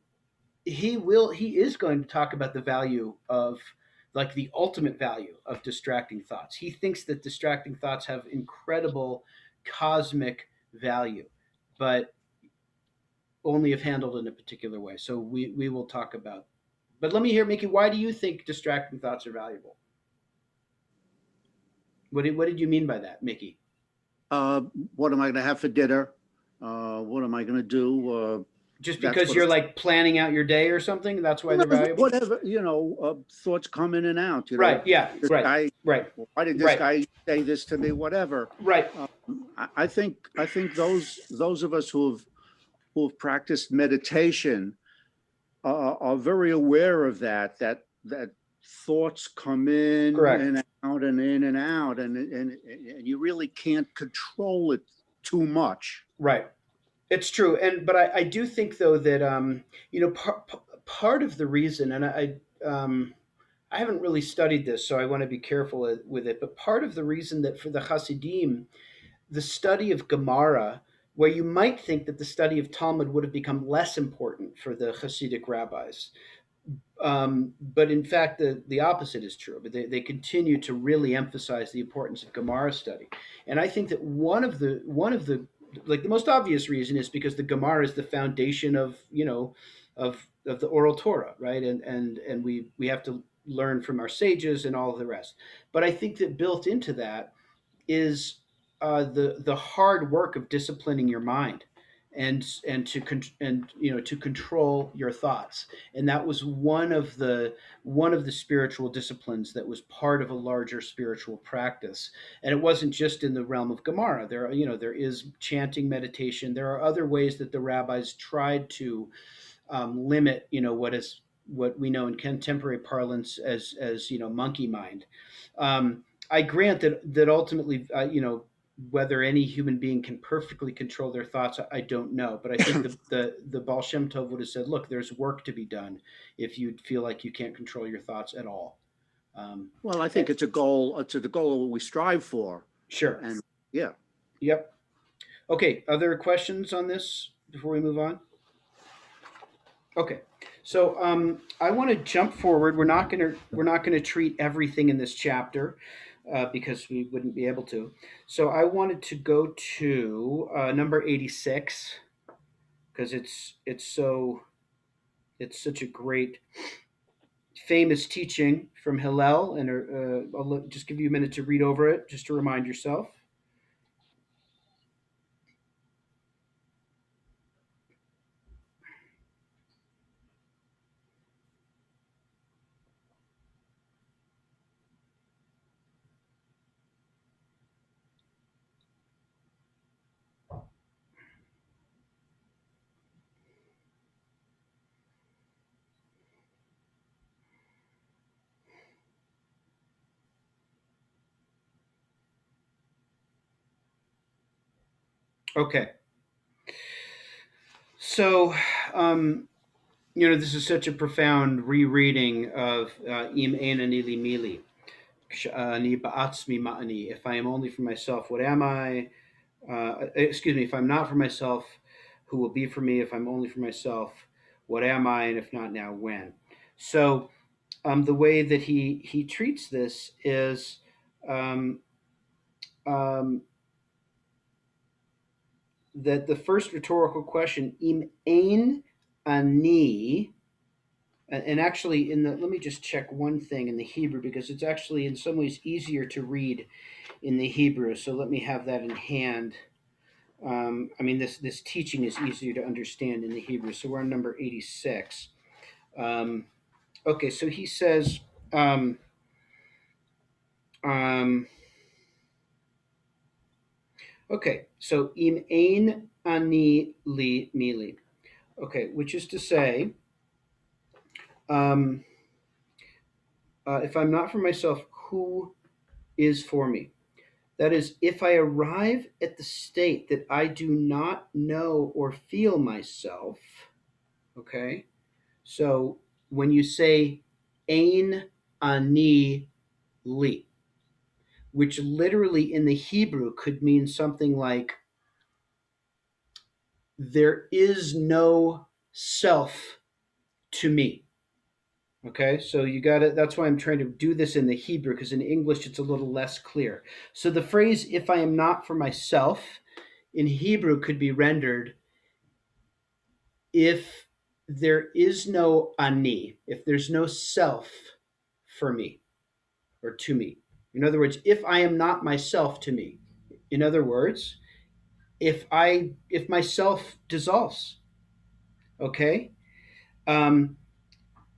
is going to talk about the value of, like, the ultimate value of distracting thoughts. He thinks that distracting thoughts have incredible cosmic value, but only if handled in a particular way. So we will talk about. But let me hear, Mickey, why do you think distracting thoughts are valuable? What did you mean by that, Mickey? What am I going to have for dinner? What am I going to do? Just because you're like planning out your day or something, that's why they're valuable. Whatever, thoughts come in and out. Right. Yeah. Right. Right. Why did this guy say this to me? Whatever. Right. I think those of us who have practiced meditation are very aware of that thoughts come in and out and in and out, and you really can't control it too much. Right. It's true. But I do think, though, that part of the reason, and I haven't really studied this, so I want to be careful with it, but part of the reason that for the Hasidim, the study of Gemara, where you might think that the study of Talmud would have become less important for the Hasidic rabbis, but in fact, the opposite is true. But they continue to really emphasize the importance of Gemara study, and I think that one of the like the most obvious reason is because the Gemara is the foundation of the oral Torah, right? And we have to learn from our sages and all of the rest. But I think that built into that is the hard work of disciplining your mind and to control your thoughts. And that was one of the spiritual disciplines that was part of a larger spiritual practice. And it wasn't just in the realm of Gemara. There is chanting, meditation. There are other ways that the rabbis tried to limit what we know in contemporary parlance as monkey mind. I grant that ultimately whether any human being can perfectly control their thoughts, I don't know. But I think the Baal Shem Tov would have said, look, there's work to be done if you feel like you can't control your thoughts at all. Well, I think it's a goal. It's the goal we strive for. Sure. And yeah. Yep. Okay. Other questions on this before we move on? Okay. So I want to jump forward. We're not going to treat everything in this chapter. because we wouldn't be able to. So I wanted to go to number 86 because it's such a great famous teaching from Hillel, and just give you a minute to read over it just to remind yourself. Okay. So, this is such a profound rereading of Im Einani Li Mili. Ani Ba'atzmi Ma'ani. If I am only for myself, what am I? Excuse me, if I'm not for myself, who will be for me? If I'm only for myself, what am I? And if not now, when? So, the way that he treats this is um, um, that the first rhetorical question, Im Ein Ani, and actually let me just check one thing in the Hebrew because it's actually in some ways easier to read in the Hebrew. So let me have that in hand. This teaching is easier to understand in the Hebrew. So we're on number 86. Okay, so he says, okay, so im ein ani li mili. Okay, which is to say, if I'm not for myself, who is for me? That is, if I arrive at the state that I do not know or feel myself, okay? So when you say ein ani li, which literally in the Hebrew could mean something like there is no self to me. Okay, so you got it. That's why I'm trying to do this in the Hebrew because in English it's a little less clear. So the phrase if I am not for myself in Hebrew could be rendered if there is no ani, if there's no self for me or to me. In other words, if I am not myself to me. In other words, if myself dissolves, okay? And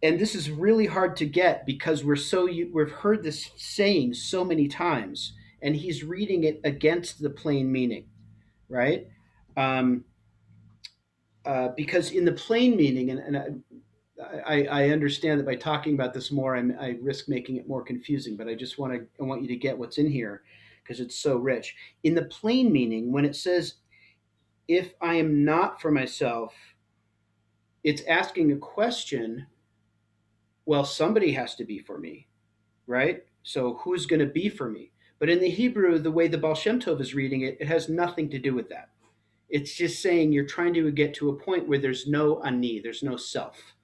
this is really hard to get because we've heard this saying so many times, and he's reading it against the plain meaning, right? Because in the plain meaning, and I understand that by talking about this more, I risk making it more confusing. But I want you to get what's in here because it's so rich. In the plain meaning, when it says, "If I am not for myself," it's asking a question. Well, somebody has to be for me, right? So who's going to be for me? But in the Hebrew, the way the Baal Shem Tov is reading it, it has nothing to do with that. It's just saying you're trying to get to a point where there's no ani, there's no self.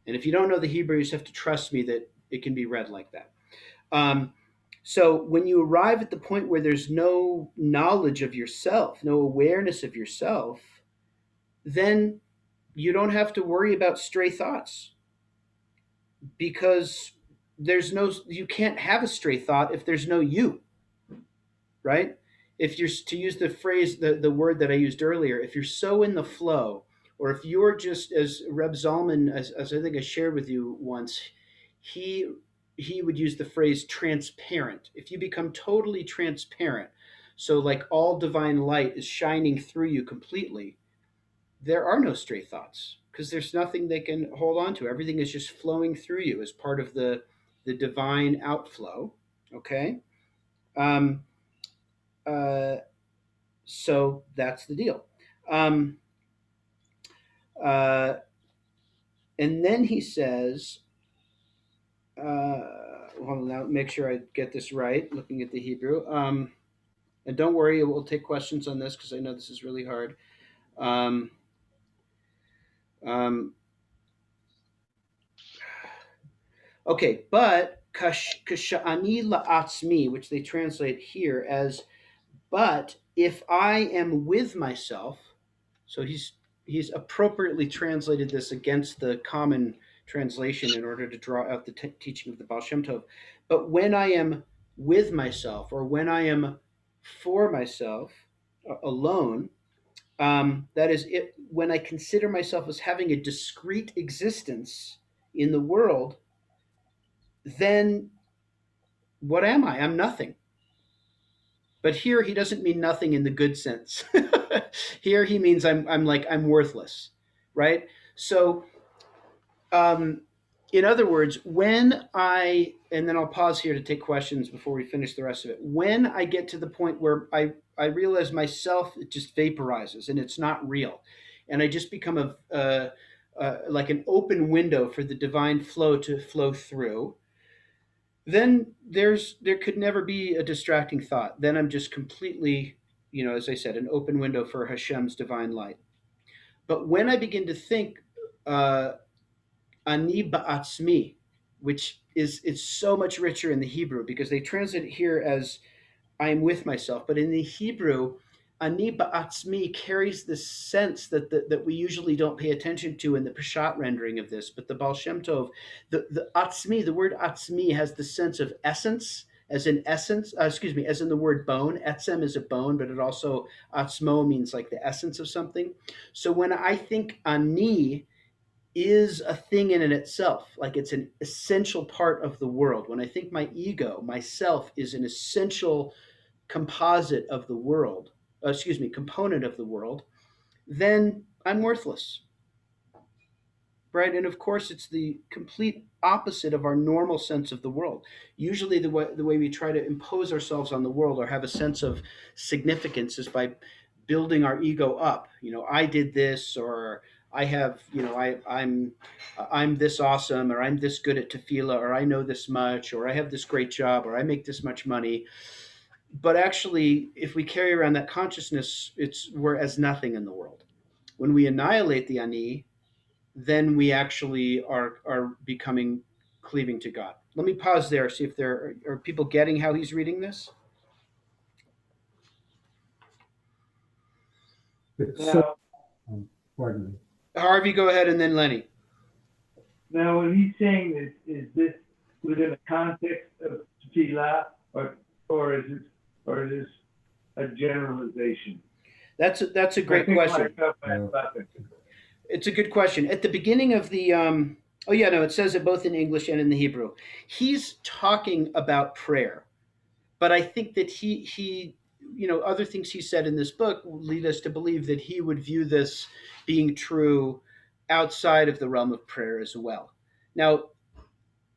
And if you don't know the Hebrew, you just have to trust me that it can be read like that. So when you arrive at the point where there's no knowledge of yourself, no awareness of yourself, then you don't have to worry about stray thoughts because you can't have a stray thought if there's no you, right? If you're to use the phrase, the word that I used earlier, if you're so in the flow, or if you're just as Reb Zalman, as I think I shared with you once, he would use the phrase transparent. If you become totally transparent, so like all divine light is shining through you completely, there are no stray thoughts because there's nothing they can hold on to. Everything is just flowing through you as part of the divine outflow. Okay. Um, uh, so that's the deal. Uh, and then he says, hold on, now make sure I get this right, looking at the Hebrew. And don't worry, we'll take questions on this because I know this is really hard. Um, um, okay, but kashani la'atzmi, which they translate here as, but if I am with myself. So he's appropriately translated this against the common translation in order to draw out the teaching of the Baal Shem Tov. But when I am with myself, or when I am for myself, alone, that is it. When I consider myself as having a discrete existence in the world, then what am I? I'm nothing. But here he doesn't mean nothing in the good sense. Here he means I'm worthless, right? So, in other words, when and then I'll pause here to take questions before we finish the rest of it. When I get to the point where I realize myself, it just vaporizes and it's not real, and I just become like an open window for the divine flow to flow through, then there could never be a distracting thought. Then I'm just completely, as I said, an open window for Hashem's divine light. But when I begin to think ani ba'atzmi, which is so much richer in the Hebrew, because they translate it here as I am with myself, but in the Hebrew, ani ba'atzmi carries this sense that we usually don't pay attention to in the Peshat rendering of this. But the Baal Shem Tov, the atzmi, the word atzmi has the sense of essence, as in essence, as in the word bone. Etzem is a bone, but it also, atzmo means like the essence of something. So when I think ani is a thing in and itself, like it's an essential part of the world. When I think my ego, myself, is an essential composite of the world, component of the world, then I'm worthless, right? And of course, it's the complete opposite of our normal sense of the world. Usually, the way we try to impose ourselves on the world or have a sense of significance is by building our ego up. I did this, or I have, I'm this awesome, or I'm this good at tefillah, or I know this much, or I have this great job, or I make this much money. But actually, if we carry around that consciousness, we're as nothing in the world. When we annihilate the ani, then we actually are becoming cleaving to God. Let me pause there, see if there are people getting how he's reading this. It's Now, so, pardon me. Harvey, go ahead, and then Lenny. now when he's saying this, is this within the context of tefillah, or is this a generalization? That's a great question. It's a good question. At the beginning of the it says it both in English and in the Hebrew. He's talking about prayer, but I think that he other things he said in this book lead us to believe that he would view this being true outside of the realm of prayer as well. Now,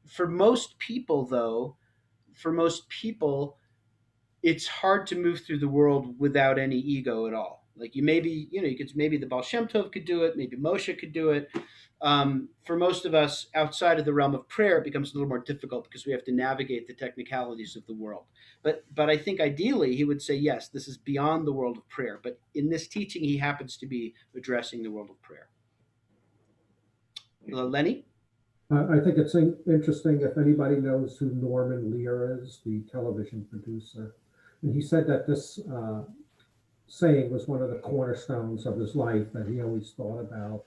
for most people, it's hard to move through the world without any ego at all. Like maybe the Baal Shem Tov could do it, maybe Moshe could do it. For most of us, outside of the realm of prayer, it becomes a little more difficult because we have to navigate the technicalities of the world. But I think ideally he would say, yes, this is beyond the world of prayer. But in this teaching, he happens to be addressing the world of prayer. Lenny? I think it's interesting if anybody knows who Norman Lear is, the television producer. And he said that this saying was one of the cornerstones of his life that he always thought about.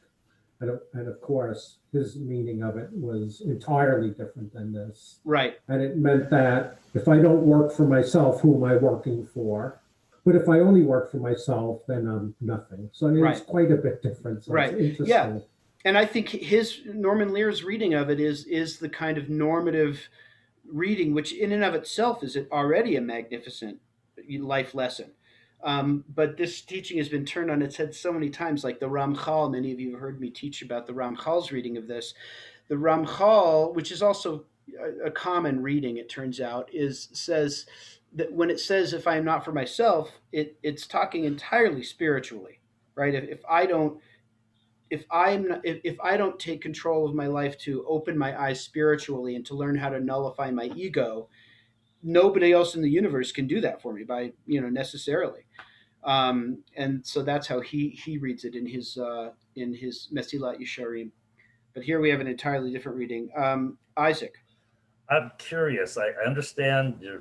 And of course, his meaning of it was entirely different than this. Right. And it meant that if I don't work for myself, who am I working for? But if I only work for myself, then I'm nothing. So I mean, it's quite a bit different. So right. It's interesting. Yeah. And I think Norman Lear's reading of it is the kind of normative reading, which in and of itself is already a magnificent life lesson. But this teaching has been turned on its head so many times, like the Ramchal. Many of you have heard me teach about the Ramchal's reading of this. The Ramchal, which is also a common reading, it turns out, says that when it says, if I am not for myself, it's talking entirely spiritually, right? If I don't take control of my life to open my eyes spiritually and to learn how to nullify my ego, nobody else in the universe can do that for me necessarily. And so that's how he reads it in his Mesilat Yesharim. But here we have an entirely different reading. Isaac. I'm curious. I understand your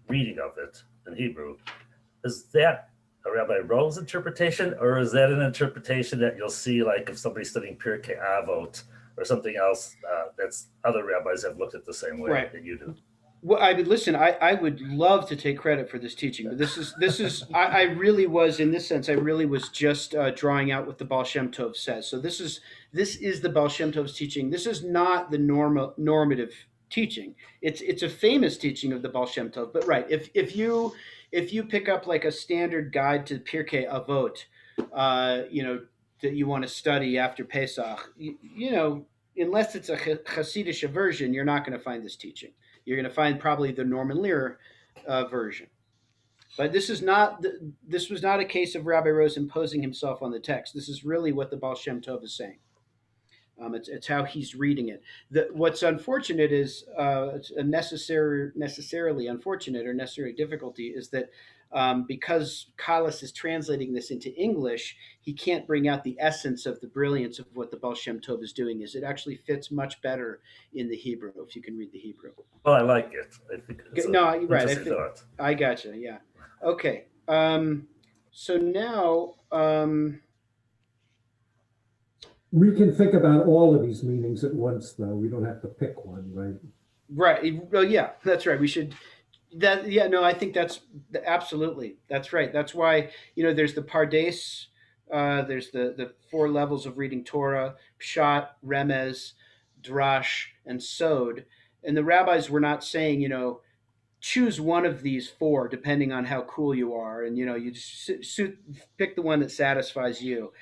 reading of it in Hebrew. Is that a Rabbi Rowe's interpretation, or is that an interpretation that you'll see, like if somebody's studying Pirkei Avot or something else, that's other rabbis have looked at the same way Right. that you do? Well, I mean, listen, I would love to take credit for this teaching, but I really was, in this sense, I really was just drawing out what the Baal Shem Tov says. So this is the Baal Shem Tov's teaching. This is not the normative teaching. It's a famous teaching of the Baal Shem Tov. But right, if you pick up like a standard guide to Pirkei Avot, that you want to study after Pesach, unless it's a Hasidic version, you're not going to find this teaching. You're going to find probably the Norman Lear version. But this was not a case of Rabbi Rose imposing himself on the text. This is really what the Baal Shem Tov is saying. It's how he's reading it. What's unfortunate is it's a necessarily unfortunate or necessary difficulty is that because Kalas is translating this into English, he can't bring out the essence of the brilliance of what the Baal Shem Tov is doing. Is it actually fits much better in the Hebrew if you can read the Hebrew. Well, I like it. I think it's right. I gotcha. Yeah. Okay. So now. We can think about all of these meanings at once, though. We don't have to pick one, right? Right. Well, yeah, that's right. We should. I think that's absolutely. That's right. That's why there's the Pardes. There's the four levels of reading Torah: Pshat, Remez, Drash, and Sod. And the rabbis were not saying, choose one of these four depending on how cool you are, and you just pick the one that satisfies you.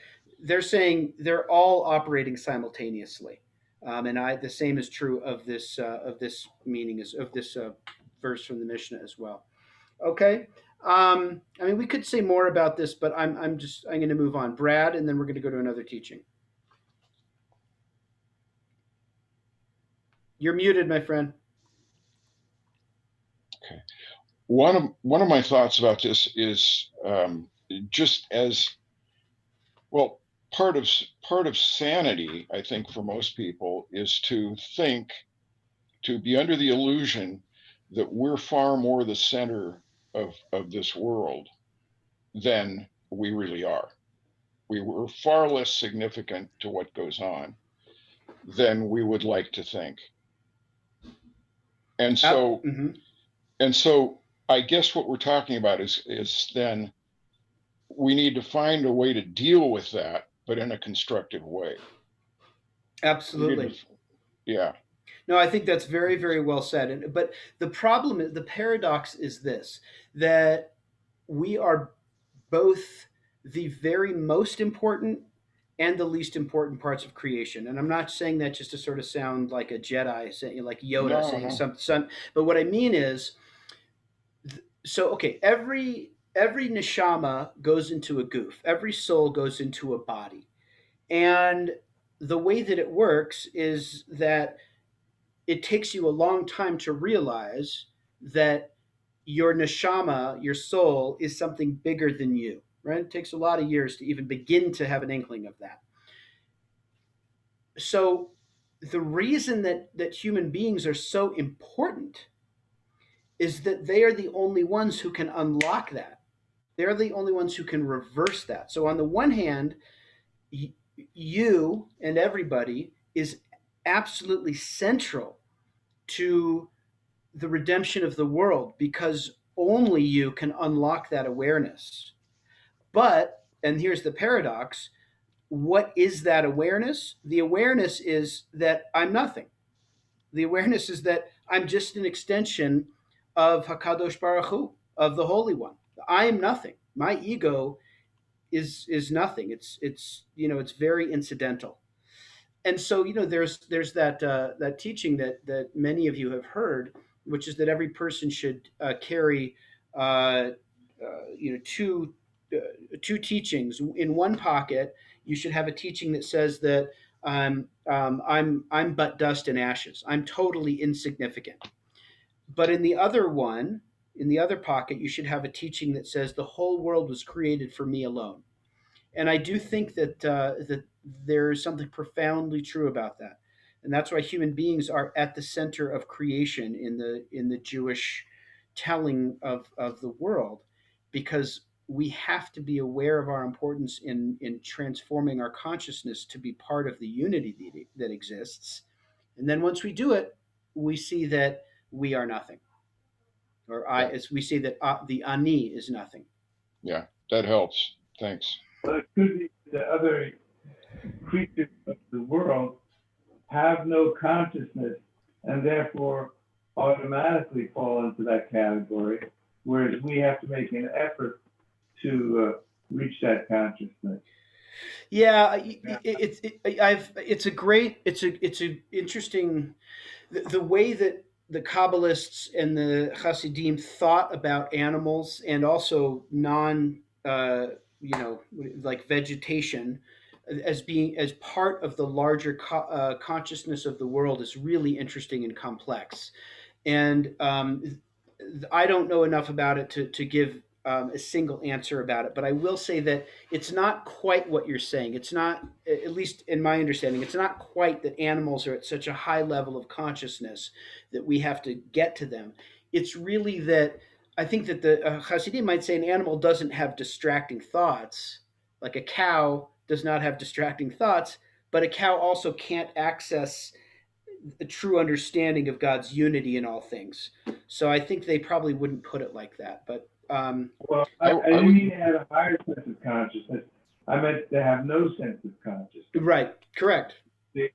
They're saying they're all operating simultaneously, and the same is true of this meaning of this verse from the Mishnah as well. Okay, I mean we could say more about this, but I'm going to move on, Brad, and then we're going to go to another teaching. You're muted, my friend. Okay, one of my thoughts about this is just as well. Part of sanity, I think, for most people is to be under the illusion that we're far more the center of this world than we really are. We're far less significant to what goes on than we would like to think. And so, I guess what we're talking about is then we need to find a way to deal with that, but in a constructive way. Absolutely. Yeah. No, I think that's very, very well said. But the problem is, the paradox is this, that we are both the very most important and the least important parts of creation. And I'm not saying that just to sort of sound like a Jedi, saying like Yoda saying something. But what I mean is, every neshama goes into a goof. Every soul goes into a body. And the way that it works is that it takes you a long time to realize that your neshama, your soul, is something bigger than you, right? It takes a lot of years to even begin to have an inkling of that. So the reason that human beings are so important is that they are the only ones who can unlock that. They're the only ones who can reverse that. So on the one hand, you and everybody is absolutely central to the redemption of the world because only you can unlock that awareness. But, and here's the paradox, what is that awareness? The awareness is that I'm nothing. The awareness is that I'm just an extension of HaKadosh Baruch Hu, of the Holy One. I am nothing. My ego is nothing. It's very incidental. And so there's that teaching that many of you have heard, which is that every person should carry two teachings in one pocket. You should have a teaching that says that I'm but dust and ashes. I'm totally insignificant. But in the other pocket, you should have a teaching that says the whole world was created for me alone. And I do think that there is something profoundly true about that. and that's why human beings are at the center of creation in the Jewish telling of the world, because we have to be aware of our importance in transforming our consciousness to be part of the unity that exists. And then once we do it, we see that we are nothing, or Yeah. as we see that the ani is nothing. Yeah, that helps. Thanks. But it could be the other creatures of the world have no consciousness and therefore automatically fall into that category, whereas we have to make an effort to reach that consciousnness. Yeah, it's a interesting the way that the Kabbalists and the Hasidim thought about animals and also like vegetation as being as part of the larger consciousness of the world is really interesting and complex. And I don't know enough about it to give a single answer about it, but I will say that it's not quite what you're saying. It's not, at least in my understanding, it's not quite that animals are at such a high level of consciousness that we have to get to them. It's really that I think that the Hasidim might say an animal doesn't have distracting thoughts, like a cow does not have distracting thoughts, but a cow also can't access a true understanding of God's unity in all things. So I think they probably wouldn't put it like that. But well, I didn't mean to have a higher sense of consciousness. I meant to have no sense of consciousness. Right, correct. They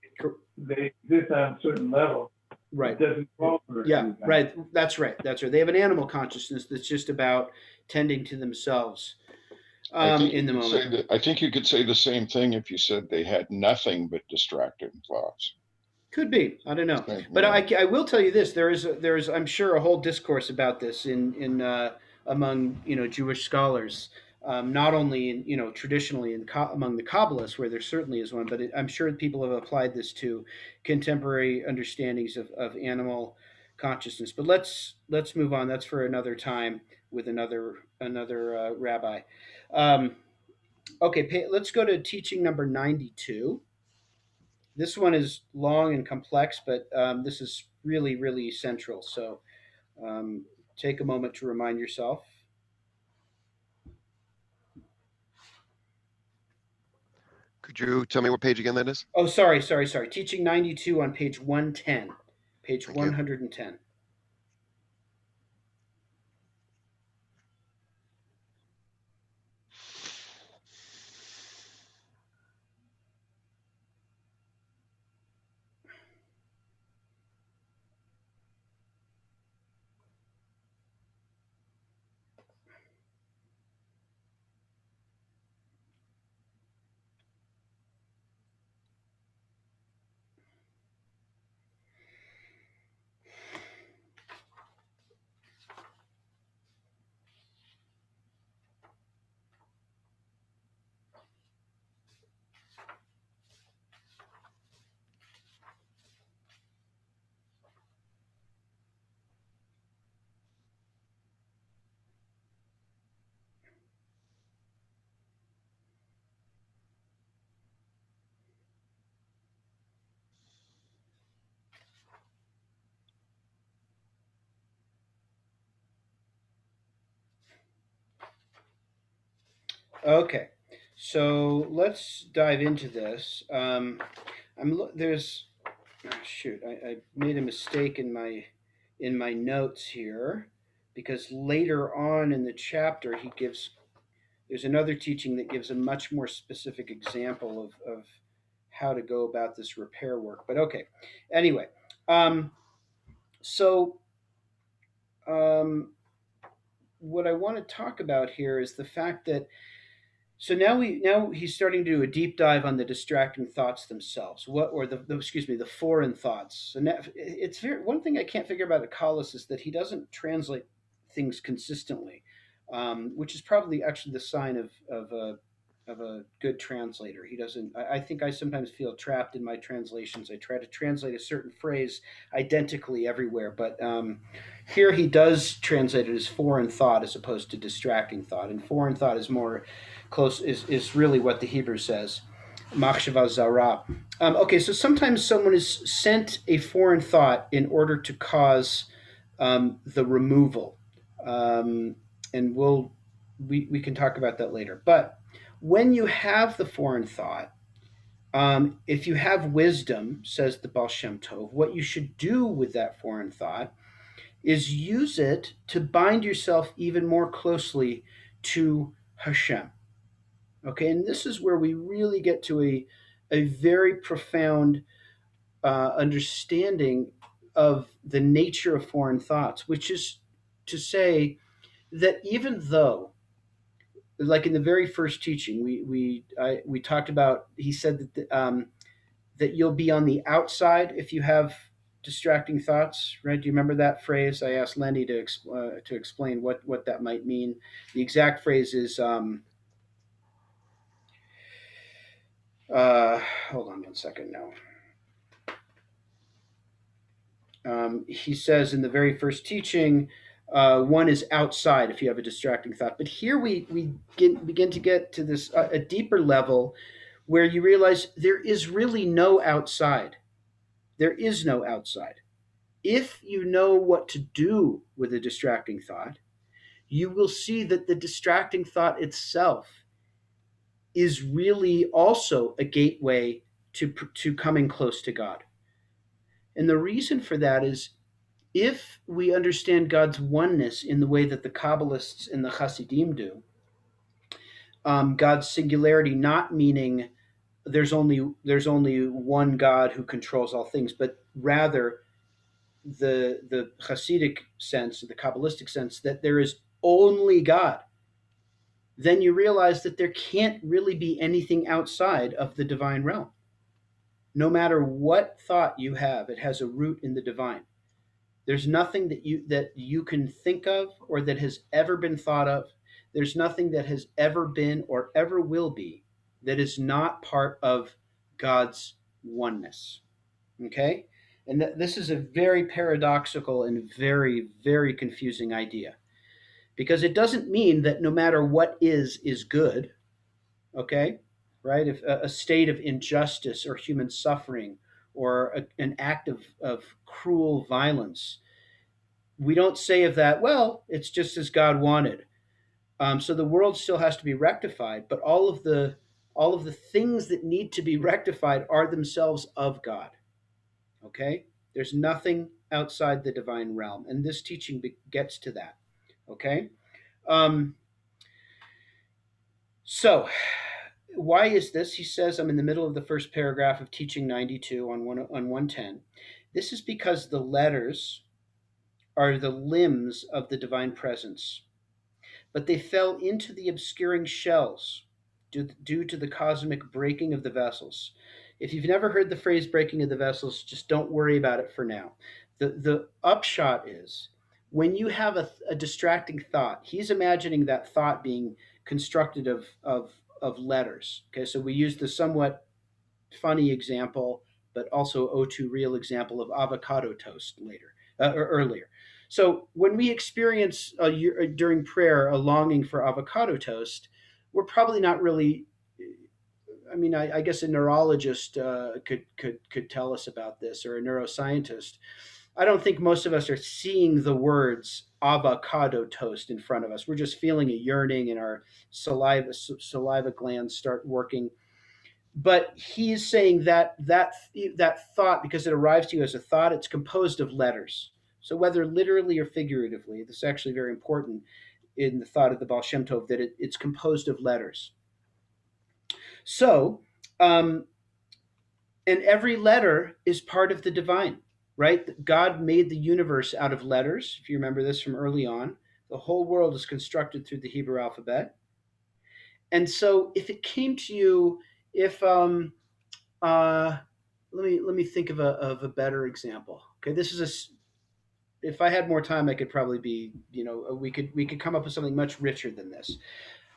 exist on a certain level. Right. It doesn't call for yeah, right. That's right. That's right. They have an animal consciousness that's just about tending to themselves in the moment. I think you could say the same thing if you said they had nothing but distracting thoughts. Could be. I don't know. But I will tell you this: there is I'm sure a whole discourse about this in among Jewish scholars, not only in traditionally among the Kabbalists, where there certainly is one, but I'm sure people have applied this to contemporary understandings of animal consciousness. But let's move on. That's for another time with another rabbi. Okay, let's go to teaching number 92. This one is long and complex, but this is really, really central. So take a moment to remind yourself. Could you tell me what page again that is? Oh, sorry. Teaching 92 on page 110. Page Thank you. 110. Okay, so let's dive into this. There's shoot, I made a mistake in my notes here, because later on in the chapter there's another teaching that gives a much more specific example of how to go about this repair work. But okay, anyway, so what I want to talk about here is the fact that now he's starting to do a deep dive on the distracting thoughts themselves. The foreign thoughts. And it's one thing I can't figure about Akalis is that he doesn't translate things consistently, which is probably actually the sign of a good translator. He doesn't. I think I sometimes feel trapped in my translations. I try to translate a certain phrase identically everywhere, but here he does translate it as foreign thought as opposed to distracting thought, and foreign thought is more close is really what the Hebrew says. Machshava zara. Okay, so sometimes someone is sent a foreign thought in order to cause the removal, um, and we can talk about that later. But when you have the foreign thought, if you have wisdom, says the Baal Shem Tov, what you should do with that foreign thought is use it to bind yourself even more closely to Hashem. Okay, and this is where we really get to a very profound understanding of the nature of foreign thoughts, which is to say that even though, like in the very first teaching, we talked about, he said that you'll be on the outside if you have distracting thoughts, right? Do you remember that phrase? I asked Lenny to explain what that might mean. The exact phrase is, hold on one second now. He says in the very first teaching, one is outside if you have a distracting thought. But here we begin to get to this a deeper level where you realize there is really no outside. There is no outside. If you know what to do with a distracting thought, you will see that the distracting thought itself is really also a gateway to coming close to God. And the reason for that is if we understand God's oneness in the way that the Kabbalists and the Hasidim do, God's singularity not meaning there's only one God who controls all things, but rather the Hasidic sense, the Kabbalistic sense, that there is only God, then you realize that there can't really be anything outside of the divine realm. No matter what thought you have, it has a root in the divine. There's nothing that you can think of or that has ever been thought of. There's nothing that has ever been or ever will be that is not part of God's oneness. Okay? And this is a very paradoxical and very, very confusing idea because it doesn't mean that no matter what is good, okay? Right? If a state of injustice or human suffering or an act of cruel violence, we don't say of that, well, it's just as God wanted. So the world still has to be rectified, but all of the things that need to be rectified are themselves of God. Okay? There's nothing outside the divine realm, and this teaching gets to that. Okay? So, why is this? He says, I'm in the middle of the first paragraph of teaching 92 on 110. This is because the letters are the limbs of the divine presence, but they fell into the obscuring shells due to the cosmic breaking of the vessels. If you've never heard the phrase breaking of the vessels, just don't worry about it for now. The upshot is when you have a distracting thought, he's imagining that thought being constructed of letters. Okay, so we use the somewhat funny example, but also O2 real example of avocado toast or earlier. So when we experience during prayer a longing for avocado toast, we're probably not really. I mean, I guess a neurologist could tell us about this, or a neuroscientist. I don't think most of us are seeing the words avocado toast in front of us. We're just feeling a yearning, and our saliva glands start working. But he's saying that thought, because it arrives to you as a thought, it's composed of letters. So whether literally or figuratively, this is actually very important in the thought of the Baal Shem Tov, that it's composed of letters. So, and every letter is part of the divine, right? God made the universe out of letters. If you remember this from early on, the whole world is constructed through the Hebrew alphabet. And so, if it came to you, if let me think of a better example. Okay, this is if I had more time, I could probably be, we could come up with something much richer than this.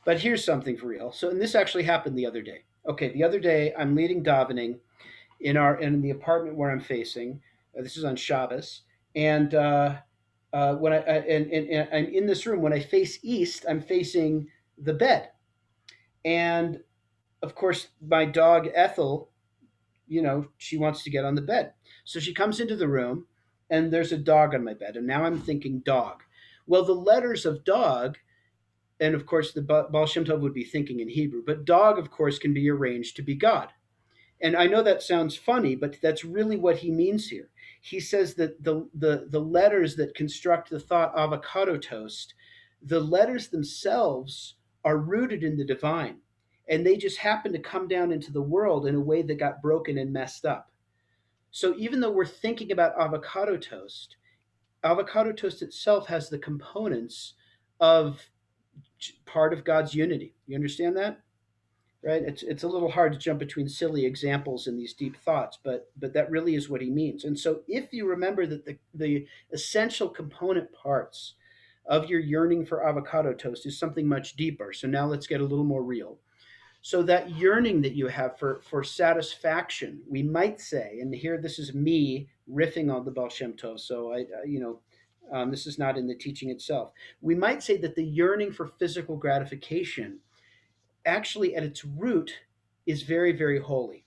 But here's something for real. So, and this actually happened the other day. Okay, the other day I'm leading davening in the apartment where I'm facing. This is on Shabbos, and when and I'm in this room. When I face east, I'm facing the bed, and of course, my dog Ethel, she wants to get on the bed. So she comes into the room and there's a dog on my bed. And now I'm thinking dog. Well, the letters of dog, and of course, the Baal Shem Tov would be thinking in Hebrew, but dog, of course, can be arranged to be God. And I know that sounds funny, but that's really what he means here. He says that the letters that construct the thought avocado toast, the letters themselves are rooted in the divine. And they just happen to come down into the world in a way that got broken and messed up. So even though we're thinking about avocado toast itself has the components of part of God's unity. You understand that? Right? It's a little hard to jump between silly examples and these deep thoughts, but that really is what he means. And so if you remember that the essential component parts of your yearning for avocado toast is something much deeper. So now let's get a little more real. So that yearning that you have for satisfaction, we might say, and here this is me riffing on the Baal Shem Tov. So this is not in the teaching itself. We might say that the yearning for physical gratification actually at its root is very, very holy.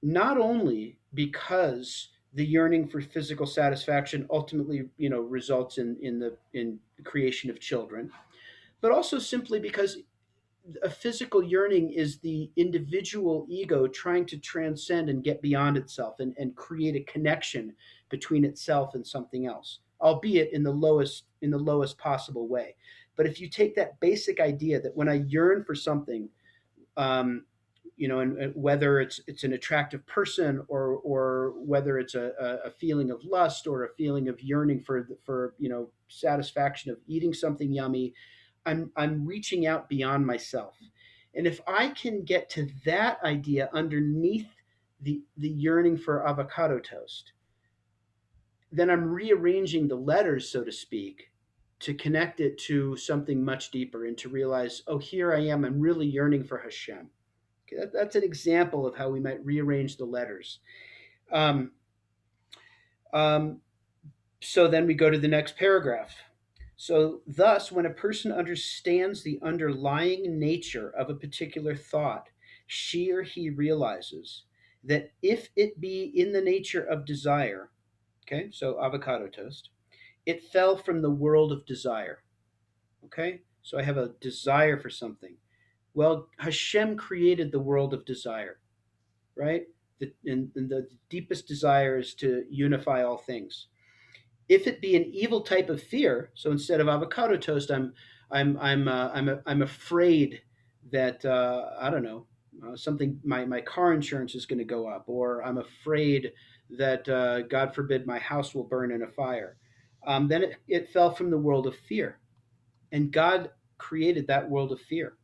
Not only because the yearning for physical satisfaction ultimately, results in the creation of children, but also simply because a physical yearning is the individual ego trying to transcend and get beyond itself and create a connection between itself and something else, albeit in the lowest possible way. But if you take that basic idea that when I yearn for something, and whether it's an attractive person or whether it's a feeling of lust or a feeling of yearning for satisfaction of eating something yummy, I'm reaching out beyond myself. And if I can get to that idea underneath the yearning for avocado toast, then I'm rearranging the letters, so to speak, to connect it to something much deeper and to realize, oh, here I am, I'm really yearning for Hashem. Okay, that's an example of how we might rearrange the letters. So then we go to the next paragraph. So, thus, when a person understands the underlying nature of a particular thought, she or he realizes that if it be in the nature of desire, okay, so avocado toast, it fell from the world of desire. Okay, so I have a desire for something. Well, Hashem created the world of desire, right? And the deepest desire is to unify all things. If it be an evil type of fear, so instead of avocado toast, I'm afraid that I don't know something my car insurance is going to go up, or I'm afraid that God forbid my house will burn in a fire. Then it fell from the world of fear, and God created that world of fear.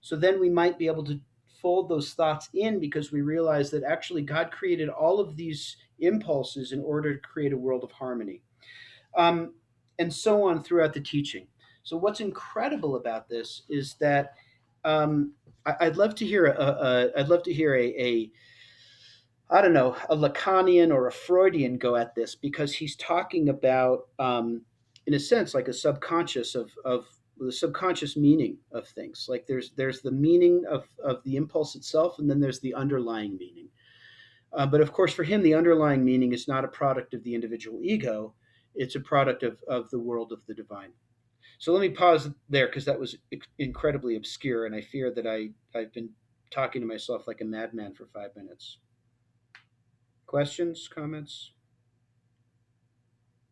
So then we might be able to fold those thoughts in because we realize that actually God created all of these impulses in order to create a world of harmony. And so on throughout the teaching. So what's incredible about this is that I'd love to hear a I don't know, a Lacanian or a Freudian go at this, because he's talking about in a sense like a subconscious of the subconscious meaning of things. Like there's the meaning of the impulse itself, and then there's the underlying meaning. But of course, for him, the underlying meaning is not a product of the individual ego. It's a product of the world of the divine. So let me pause there because that was incredibly obscure, and I fear that I've been talking to myself like a madman for 5 minutes. Questions, comments?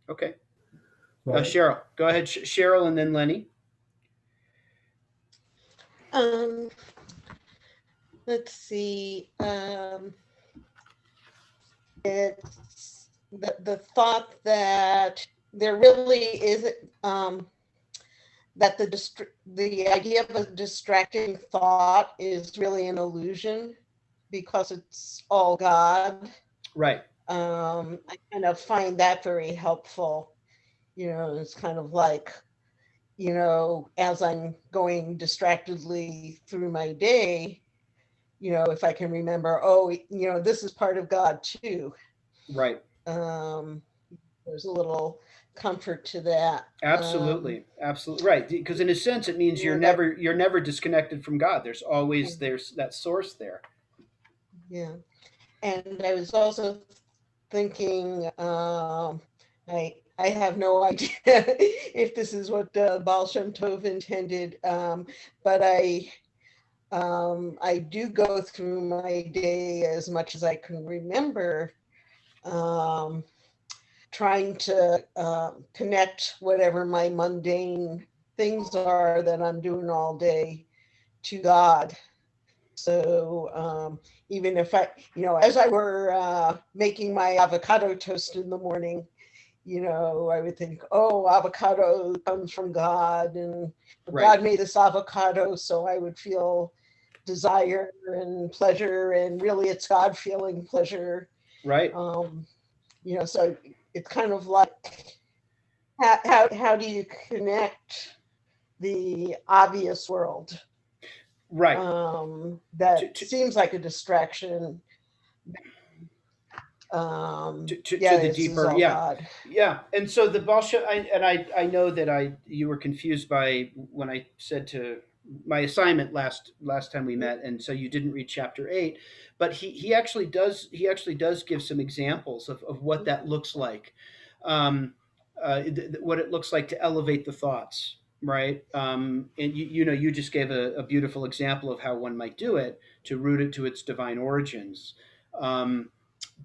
Okay. Well, Cheryl, go ahead. Cheryl and then Lenny. Let's see. It's the thought that there really is that the idea of a distracting thought is really an illusion because it's all God. Right. I kind of find that very helpful. It's kind of like, as I'm going distractedly through my day, if I can remember, this is part of God too. Right. There's a little comfort to that. Absolutely, absolutely right. Because in a sense, it means Yeah, that- you're never disconnected from God. There's that source there. Yeah. And I was also thinking, I have no idea if this is what Baal Shem Tov intended, but I do go through my day as much as I can remember, trying to connect whatever my mundane things are that I'm doing all day to God. So even if as I were making my avocado toast in the morning, I would think, oh, avocado comes from God, and Right. God made this avocado, so I would feel desire and pleasure, and really it's God feeling pleasure. Right. So it's kind of like, how do you connect the obvious world? Right. That seems like a distraction. To the deeper, yeah, God. yeah. And so the Baal Shem, I know that you were confused by when I said to my assignment last time we met, and so you didn't read chapter 8, but he actually does give some examples of what that looks like, what it looks like to elevate the thoughts, right? And you just gave a beautiful example of how one might do it to root it to its divine origins.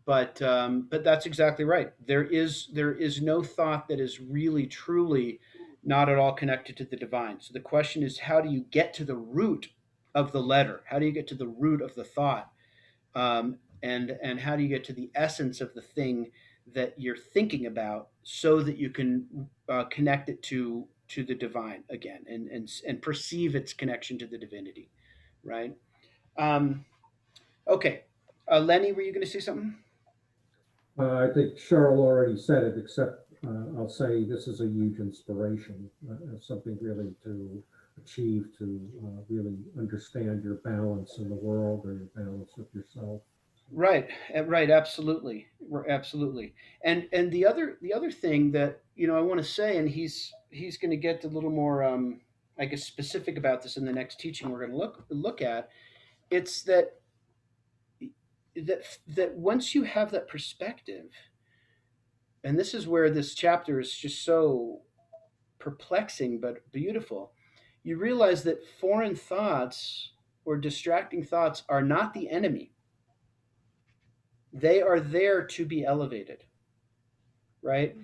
But that's exactly right. There is no thought that is really truly not at all connected to the divine. So the question is, how do you get to the root of the letter? How do you get to the root of the thought? And how do you get to the essence of the thing that you're thinking about, so that you can connect it to the divine again, and perceive its connection to the divinity, right? Okay, Lenny, were you going to say something? I think Cheryl already said it, except I'll say this is a huge inspiration, something really to achieve, to really understand your balance in the world, or your balance with yourself. Right, right, absolutely, absolutely. And the other thing that I want to say, and he's going to get a little more, I guess, specific about this in the next teaching we're going to look at. It's that once you have that perspective, and this is where this chapter is just so perplexing but beautiful, you realize that foreign thoughts or distracting thoughts are not the enemy. They are there to be elevated, right?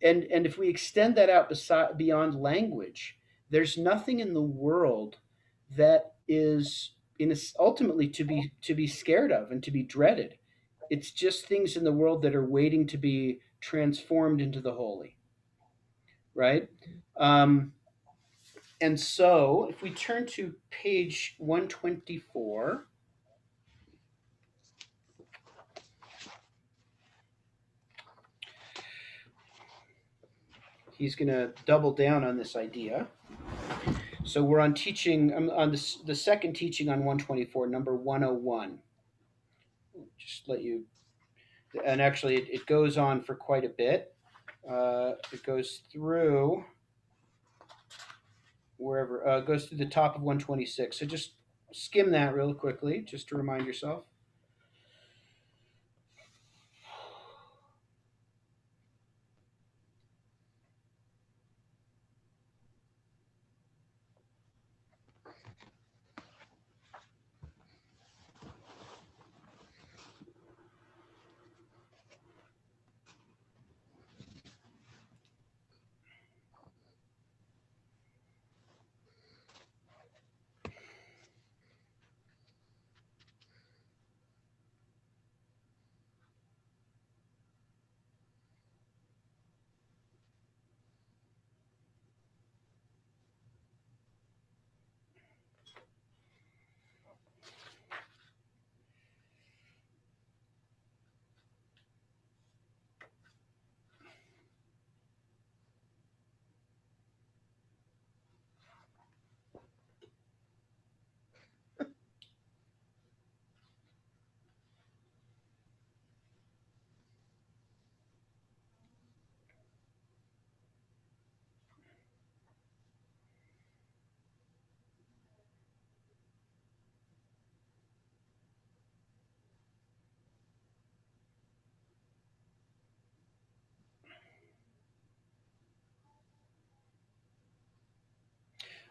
And if we extend that out beyond language, there's nothing in the world that is ultimately to be scared of and to be dreaded. It's just things in the world that are waiting to be transformed into the holy, right? And so if we turn to page 124, he's going to double down on this idea. So we're on teaching, on the second teaching on 124, number 101. Just let you, and actually it goes on for quite a bit. It goes through wherever, goes through the top of 126. So just skim that real quickly, just to remind yourself.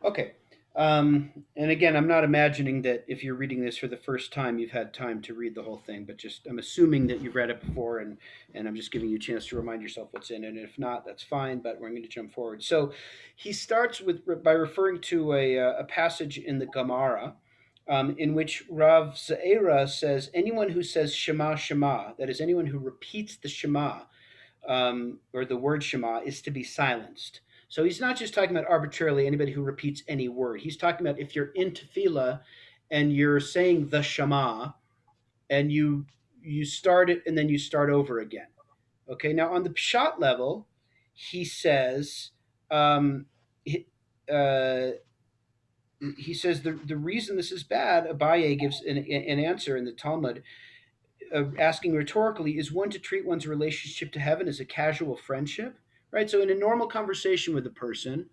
Okay. And again, I'm not imagining that if you're reading this for the first time, you've had time to read the whole thing, but just I'm assuming that you've read it before, and I'm just giving you a chance to remind yourself what's in it. And if not, that's fine, but we're going to jump forward. So he starts with by referring to a passage in the Gemara. In which Rav Zaira says, anyone who says Shema Shema, that is, anyone who repeats the Shema, or the word Shema, is to be silenced. So he's not just talking about arbitrarily anybody who repeats any word. He's talking about if you're in tefillah and you're saying the Shema and you start it and then you start over again. Okay, now on the pshat level, he says, he, uh, he says the reason this is bad, Abaye gives an answer in the Talmud, asking rhetorically, is one to treat one's relationship to heaven as a casual friendship, right? So in a normal conversation with a person,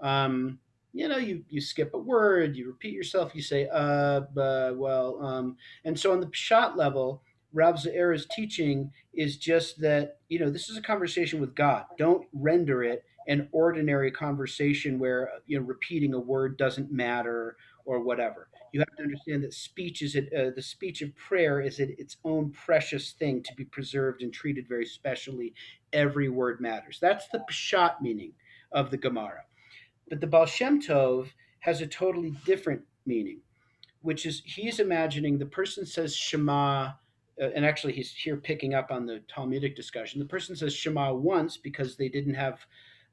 um, you skip a word, you repeat yourself, you say, and so on the pshat level, Rav Zaira's teaching is just that, this is a conversation with God. Don't render it an ordinary conversation where, repeating a word doesn't matter or whatever. You have to understand that the speech of prayer is its own precious thing to be preserved and treated very specially. Every word matters. That's the pshat meaning of the Gemara. But the Baal Shem Tov has a totally different meaning, which is he's imagining the person says Shema, and actually he's here picking up on the Talmudic discussion. The person says Shema once because they didn't have,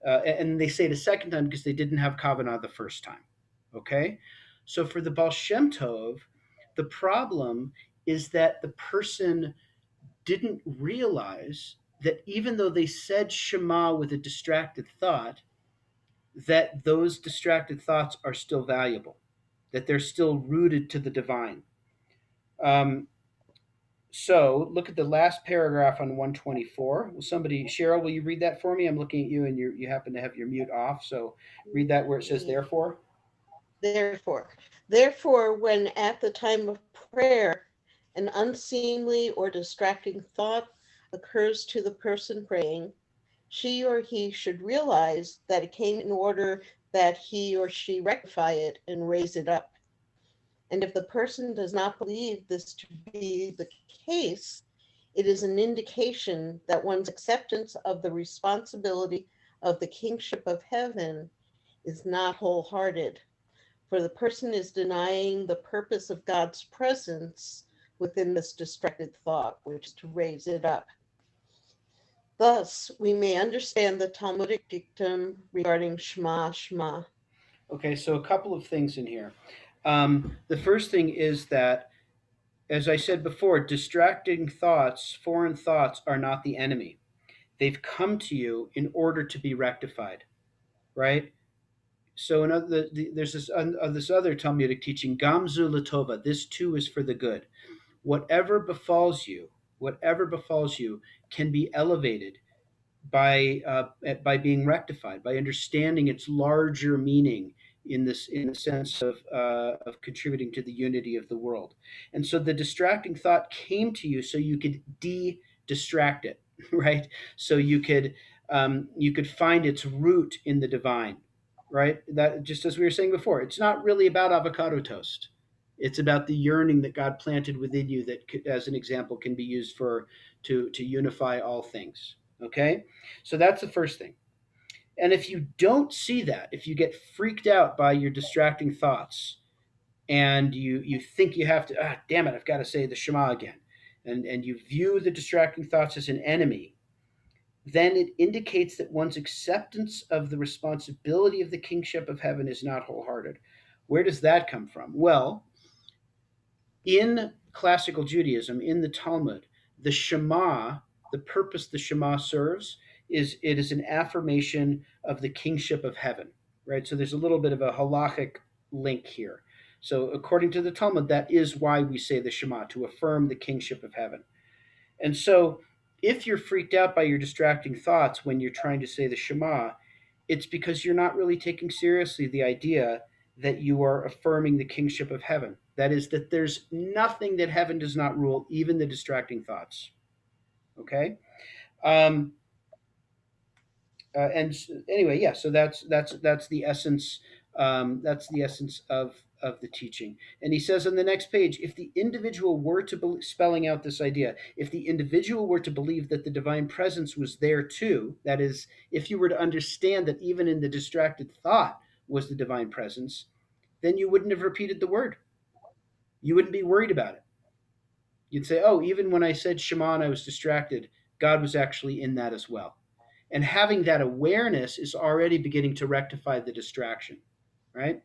and they say it a second time because they didn't have Kavanah the first time. Okay? So for the Baal Shem Tov, the problem is that the person didn't realize that even though they said Shema with a distracted thought, that those distracted thoughts are still valuable, that they're still rooted to the divine. Um, so look at the last paragraph on 124. Cheryl, will you read that for me? I'm looking at you and you happen to have your mute off. So read that where it says therefore. Therefore, when at the time of prayer, an unseemly or distracting thought occurs to the person praying, she or he should realize that it came in order that he or she rectify it and raise it up. And if the person does not believe this to be the case, it is an indication that one's acceptance of the responsibility of the kingship of heaven is not wholehearted, for the person is denying the purpose of God's presence within this distracted thought, which is to raise it up. Thus, we may understand the Talmudic dictum regarding Shema, Shema. Okay, so a couple of things in here. The first thing is that, as I said before, distracting thoughts, foreign thoughts, are not the enemy. They've come to you in order to be rectified, right? So there's this other Talmudic teaching, Gamzu Latova, this too is for the good. Whatever befalls you can be elevated by being rectified, by understanding its larger meaning in the sense of contributing to the unity of the world. And so the distracting thought came to you so you could distract it, right? So you could find its root in the divine, right? That, just as we were saying before, it's not really about avocado toast. It's about the yearning that God planted within you that, as an example, can be used to unify all things. Okay, so that's the first thing. And if you don't see that, if you get freaked out by your distracting thoughts, and you think you have to, damn it, I've got to say the Shema again, and you view the distracting thoughts as an enemy, then it indicates that one's acceptance of the responsibility of the kingship of heaven is not wholehearted. Where does that come from? Well, in classical Judaism, in the Talmud, the Shema, the purpose the Shema serves, is an affirmation of the kingship of heaven, right? So there's a little bit of a halachic link here. So according to the Talmud, that is why we say the Shema, to affirm the kingship of heaven. And so if you're freaked out by your distracting thoughts when you're trying to say the Shema, it's because you're not really taking seriously the idea that you are affirming the kingship of heaven. That is, that there's nothing that heaven does not rule, even the distracting thoughts. Okay? And anyway, yeah. So that's the essence That's the essence of the teaching. And he says on the next page, if the individual were to spelling out this idea, if the individual were to believe that the divine presence was there too, that is, if you were to understand that even in the distracted thought was the divine presence, then you wouldn't have repeated the word. You wouldn't be worried about it. You'd say, oh, even when I said Shema and I was distracted, God was actually in that as well. And having that awareness is already beginning to rectify the distraction, right?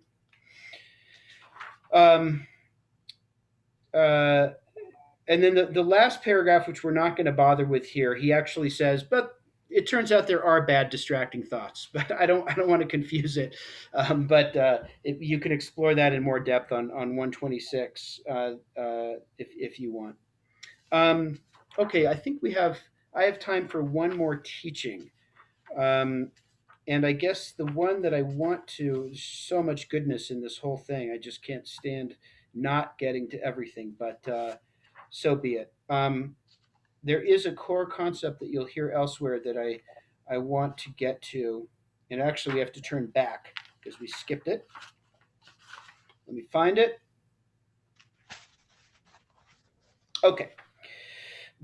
Um, uh, and then the last paragraph, which we're not going to bother with here, he actually says, but it turns out there are bad distracting thoughts, but I don't want to confuse it. You can explore that in more depth on 126 if you want. Okay, I think I have time for one more teaching. And I guess the one that I want to, there's so much goodness in this whole thing. I just can't stand not getting to everything, but so be it. There is a core concept that you'll hear elsewhere that I want to get to. And actually, we have to turn back because we skipped it. Let me find it. Okay.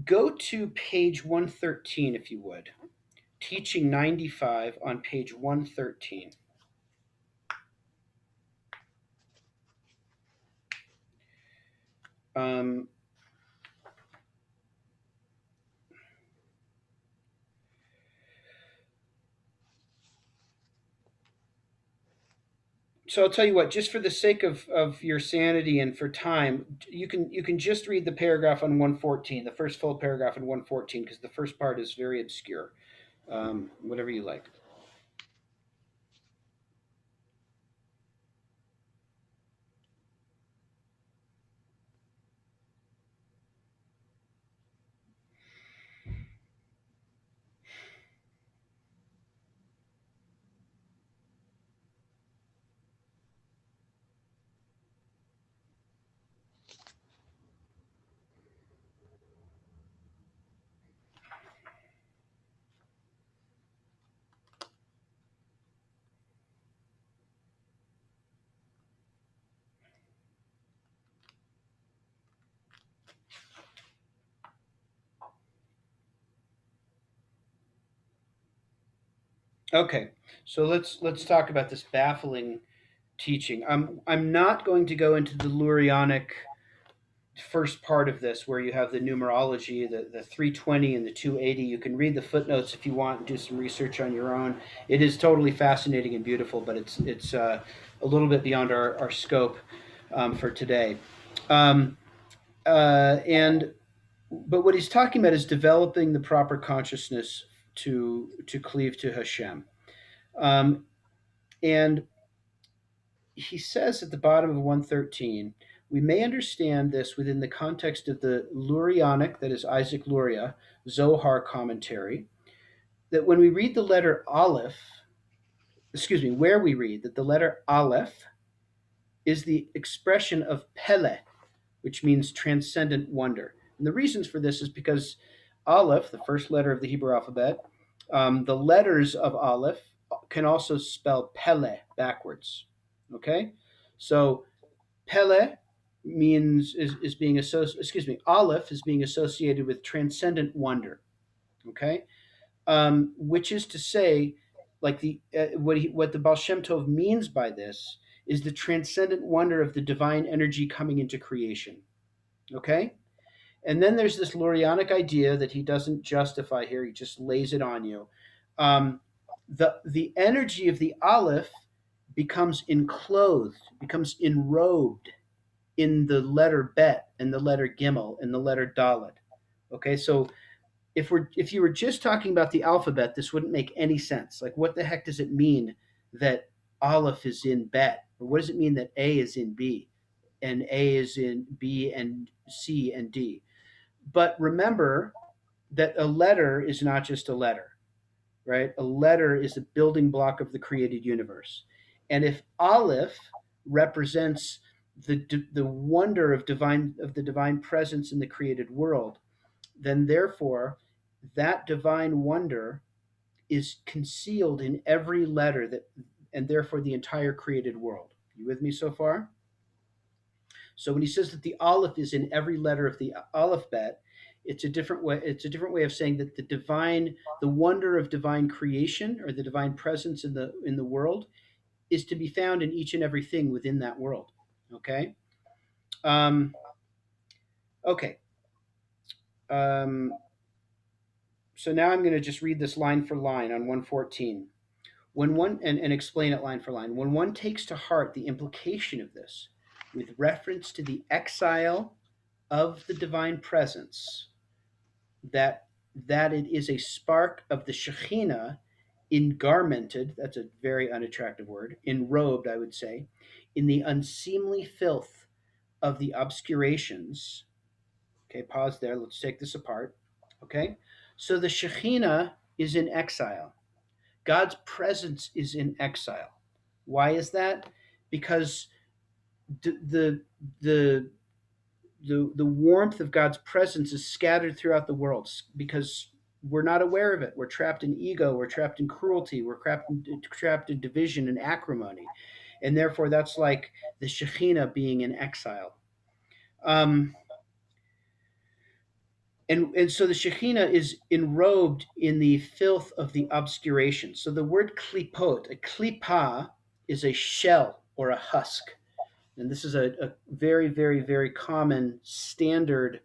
Go to page 113, if you would. Teaching 95 on page 113. So I'll tell you what, just for the sake of your sanity and for time, you can just read the paragraph on 114, the first full paragraph on 114, because the first part is very obscure. Whatever you like. Okay, so let's talk about this baffling teaching. I'm not going to go into the Lurianic first part of this where you have the numerology, the 320 and the 280. You can read the footnotes if you want and do some research on your own. It is totally fascinating and beautiful, but it's a little bit beyond our scope for today. But what he's talking about is developing the proper consciousness to cleave to Hashem. And he says at the bottom of 113, we may understand this within the context of the Lurianic, that is Isaac Luria, Zohar commentary, that when we read the letter Aleph, where we read that the letter Aleph is the expression of Pele, which means transcendent wonder. And the reasons for this is because Aleph, the first letter of the Hebrew alphabet, the letters of Aleph can also spell Pele backwards. Okay? So Pele means is being associated, Aleph is being associated with transcendent wonder. Okay? Which is to say, like what the Baal Shem Tov means by this is the transcendent wonder of the divine energy coming into creation. Okay? And then there's this Lurianic idea that he doesn't justify here, he just lays it on you. The energy of the Aleph becomes enclosed, becomes enrobed in the letter Bet and the letter Gimel and the letter Dalet. Okay, so if you were just talking about the alphabet, this wouldn't make any sense. Like, what the heck does it mean that Aleph is in Bet? Or what does it mean that A is in B and A is in B and C and D? But remember that a letter is not just a letter, right? A letter is a building block of the created universe. And if Aleph represents the wonder of the divine presence in the created world, then therefore that divine wonder is concealed in every letter and therefore the entire created world. You with me so far? So when he says that the Aleph is in every letter of the alphabet, it's a different way. It's a different way of saying that the wonder of divine creation or the divine presence in the world is to be found in each and everything within that world. Okay. Um, okay. So now I'm going to just read this line for line on 114. When one and explain it line for line. When one takes to heart the implication of this with reference to the exile of the divine presence, that it is a spark of the Shekhinah engarmented, that's a very unattractive word, enrobed, I would say, in the unseemly filth of the obscurations. Okay, pause there. Let's take this apart. Okay, so the Shekhinah is in exile. God's presence is in exile. Why is that? Because the warmth of God's presence is scattered throughout the world because we're not aware of it. We're trapped in ego. We're trapped in cruelty. We're trapped in division and acrimony, and therefore that's like the Shekhinah being in exile. And so the Shekhinah is enrobed in the filth of the obscuration. So the word klipot, a klipa, is a shell or a husk. And this is a very, very, very common standard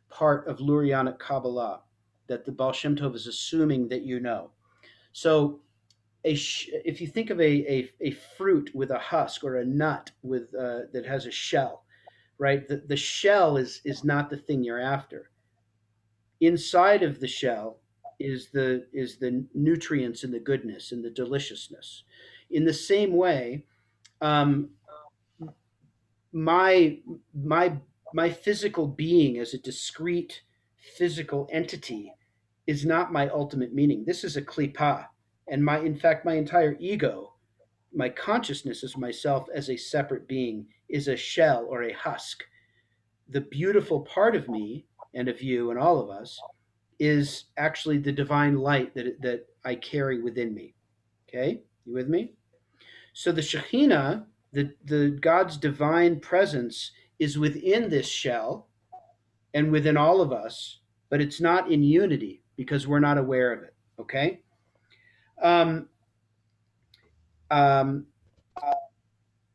part of Lurianic Kabbalah that the Baal Shem Tov is assuming that you know. So if you think of a fruit with a husk or a nut with that has a shell, right? The shell is not the thing you're after. Inside of the shell is the nutrients and the goodness and the deliciousness. In the same way, my physical being as a discrete physical entity is not my ultimate meaning. This is a klipa, and my entire ego, my consciousness as myself as a separate being, is a shell or a husk. The beautiful part of me and of you and all of us is actually the divine light that I carry within me. Okay, you with me? So the Shekhinah, the God's divine presence, is within this shell and within all of us, but it's not in unity because we're not aware of it. Okay. And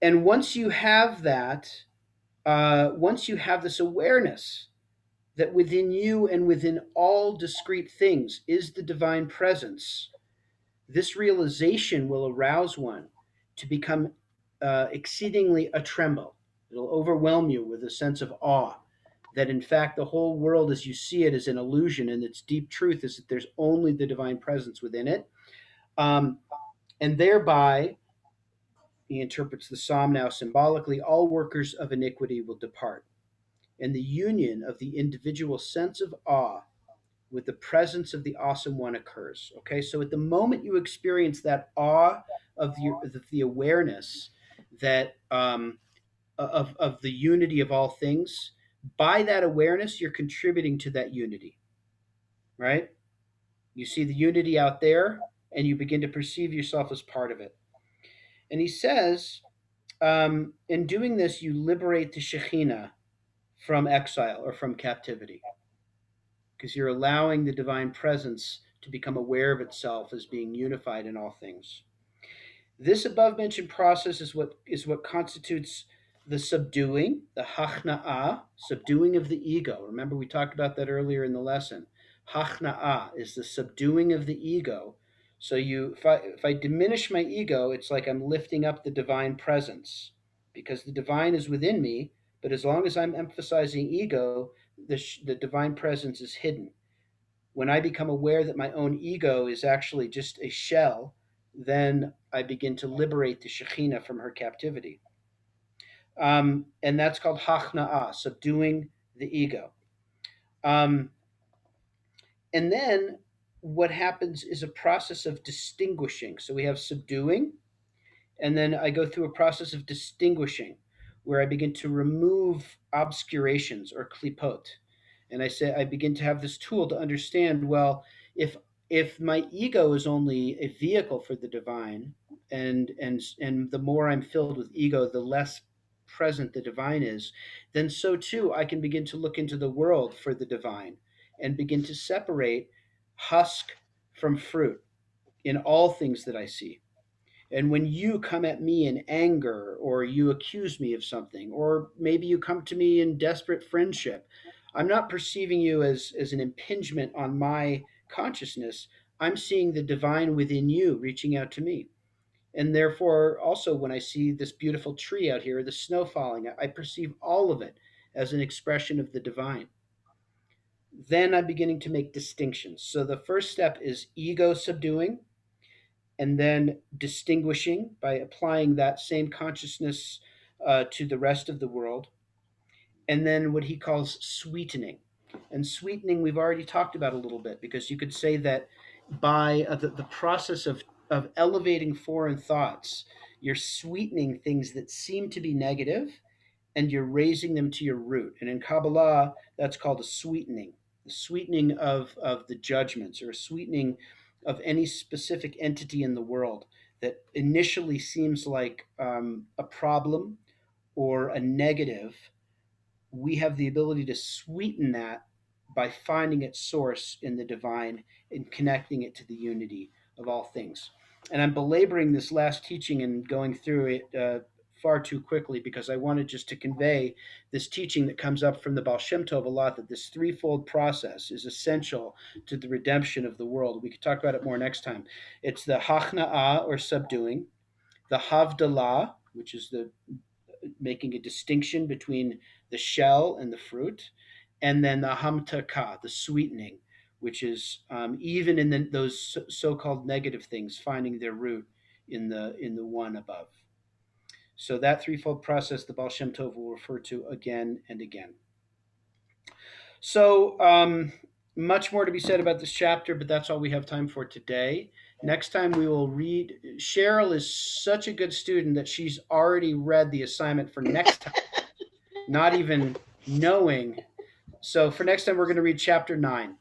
once you have that, once you have this awareness that within you and within all discrete things is the divine presence, this realization will arouse one to become exceedingly atremble. It'll overwhelm you with a sense of awe that in fact the whole world as you see it is an illusion, and its deep truth is that there's only the divine presence within it. And thereby, he interprets the psalm now symbolically, all workers of iniquity will depart. And the union of the individual sense of awe with the presence of the awesome one occurs. Okay, so at the moment you experience that awe of the awareness that of the unity of all things, by that awareness you're contributing to that unity, right? You see the unity out there, and you begin to perceive yourself as part of it. And he says, in doing this, you liberate the Shekhinah from exile or from captivity, because you're allowing the divine presence to become aware of itself as being unified in all things. This above mentioned process is what constitutes the subduing, the hachna'ah, subduing of the ego. Remember, we talked about that earlier in the lesson. Hachna'ah is the subduing of the ego. So if I diminish my ego, it's like I'm lifting up the divine presence, because the divine is within me. But as long as I'm emphasizing ego, the divine presence is hidden. When I become aware that my own ego is actually just a shell, then I begin to liberate the Shekhinah from her captivity. And that's called hachna'ah, subduing the ego. And then what happens is a process of distinguishing. So we have subduing, and then I go through a process of distinguishing, where I begin to remove obscurations or klipot. And I begin to have this tool to understand, well, if my ego is only a vehicle for the divine, and the more I'm filled with ego, the less present the divine is, then so too I can begin to look into the world for the divine and begin to separate husk from fruit in all things that I see. And when you come at me in anger, or you accuse me of something, or maybe you come to me in desperate friendship, I'm not perceiving you as an impingement on my consciousness. I'm seeing the divine within you reaching out to me. And therefore, also, when I see this beautiful tree out here, the snow falling, I perceive all of it as an expression of the divine. Then I'm beginning to make distinctions. So the first step is ego subduing, and then distinguishing by applying that same consciousness to the rest of the world. And then what he calls sweetening. And sweetening, we've already talked about a little bit, because you could say that by the process of elevating foreign thoughts, you're sweetening things that seem to be negative, and you're raising them to your root. And in Kabbalah, that's called a sweetening, the sweetening of the judgments, or a sweetening of any specific entity in the world that initially seems like a problem or a negative. We have the ability to sweeten that by finding its source in the divine and connecting it to the unity of all things. And I'm belaboring this last teaching and going through it far too quickly, because I wanted just to convey this teaching that comes up from the Baal Shem Tov a lot, that this threefold process is essential to the redemption of the world. We could talk about it more next time. It's the Hachna'ah, or subduing, the Havdalah, which is the making a distinction between the shell and the fruit, and then the Hamtaka, the sweetening, which is even in those so-called negative things, finding their root in the one above. So that threefold process, the Baal Shem Tov will refer to again and again. So much more to be said about this chapter, but that's all we have time for today. Next time we will read. Cheryl is such a good student that she's already read the assignment for next time, not even knowing. So for next time, we're going to read chapter 9.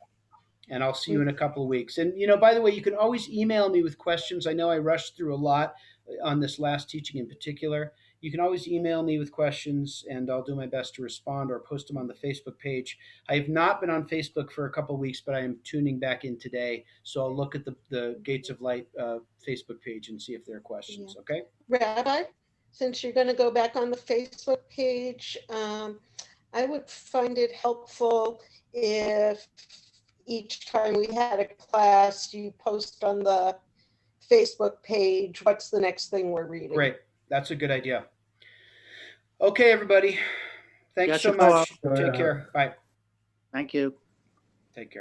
And I'll see you in a couple of weeks. And, by the way, you can always email me with questions. I know I rushed through a lot on this last teaching in particular. You can always email me with questions, and I'll do my best to respond or post them on the Facebook page. I have not been on Facebook for a couple of weeks, but I am tuning back in today. So I'll look at the Gates of Light Facebook page and see if there are questions. Okay? Rabbi, since you're going to go back on the Facebook page, I would find it helpful if each time we had a class, you post on the Facebook page, what's the next thing we're reading? Great. That's a good idea. Okay, everybody. Thanks so Gotcha. much. Take care. Bye. Thank you.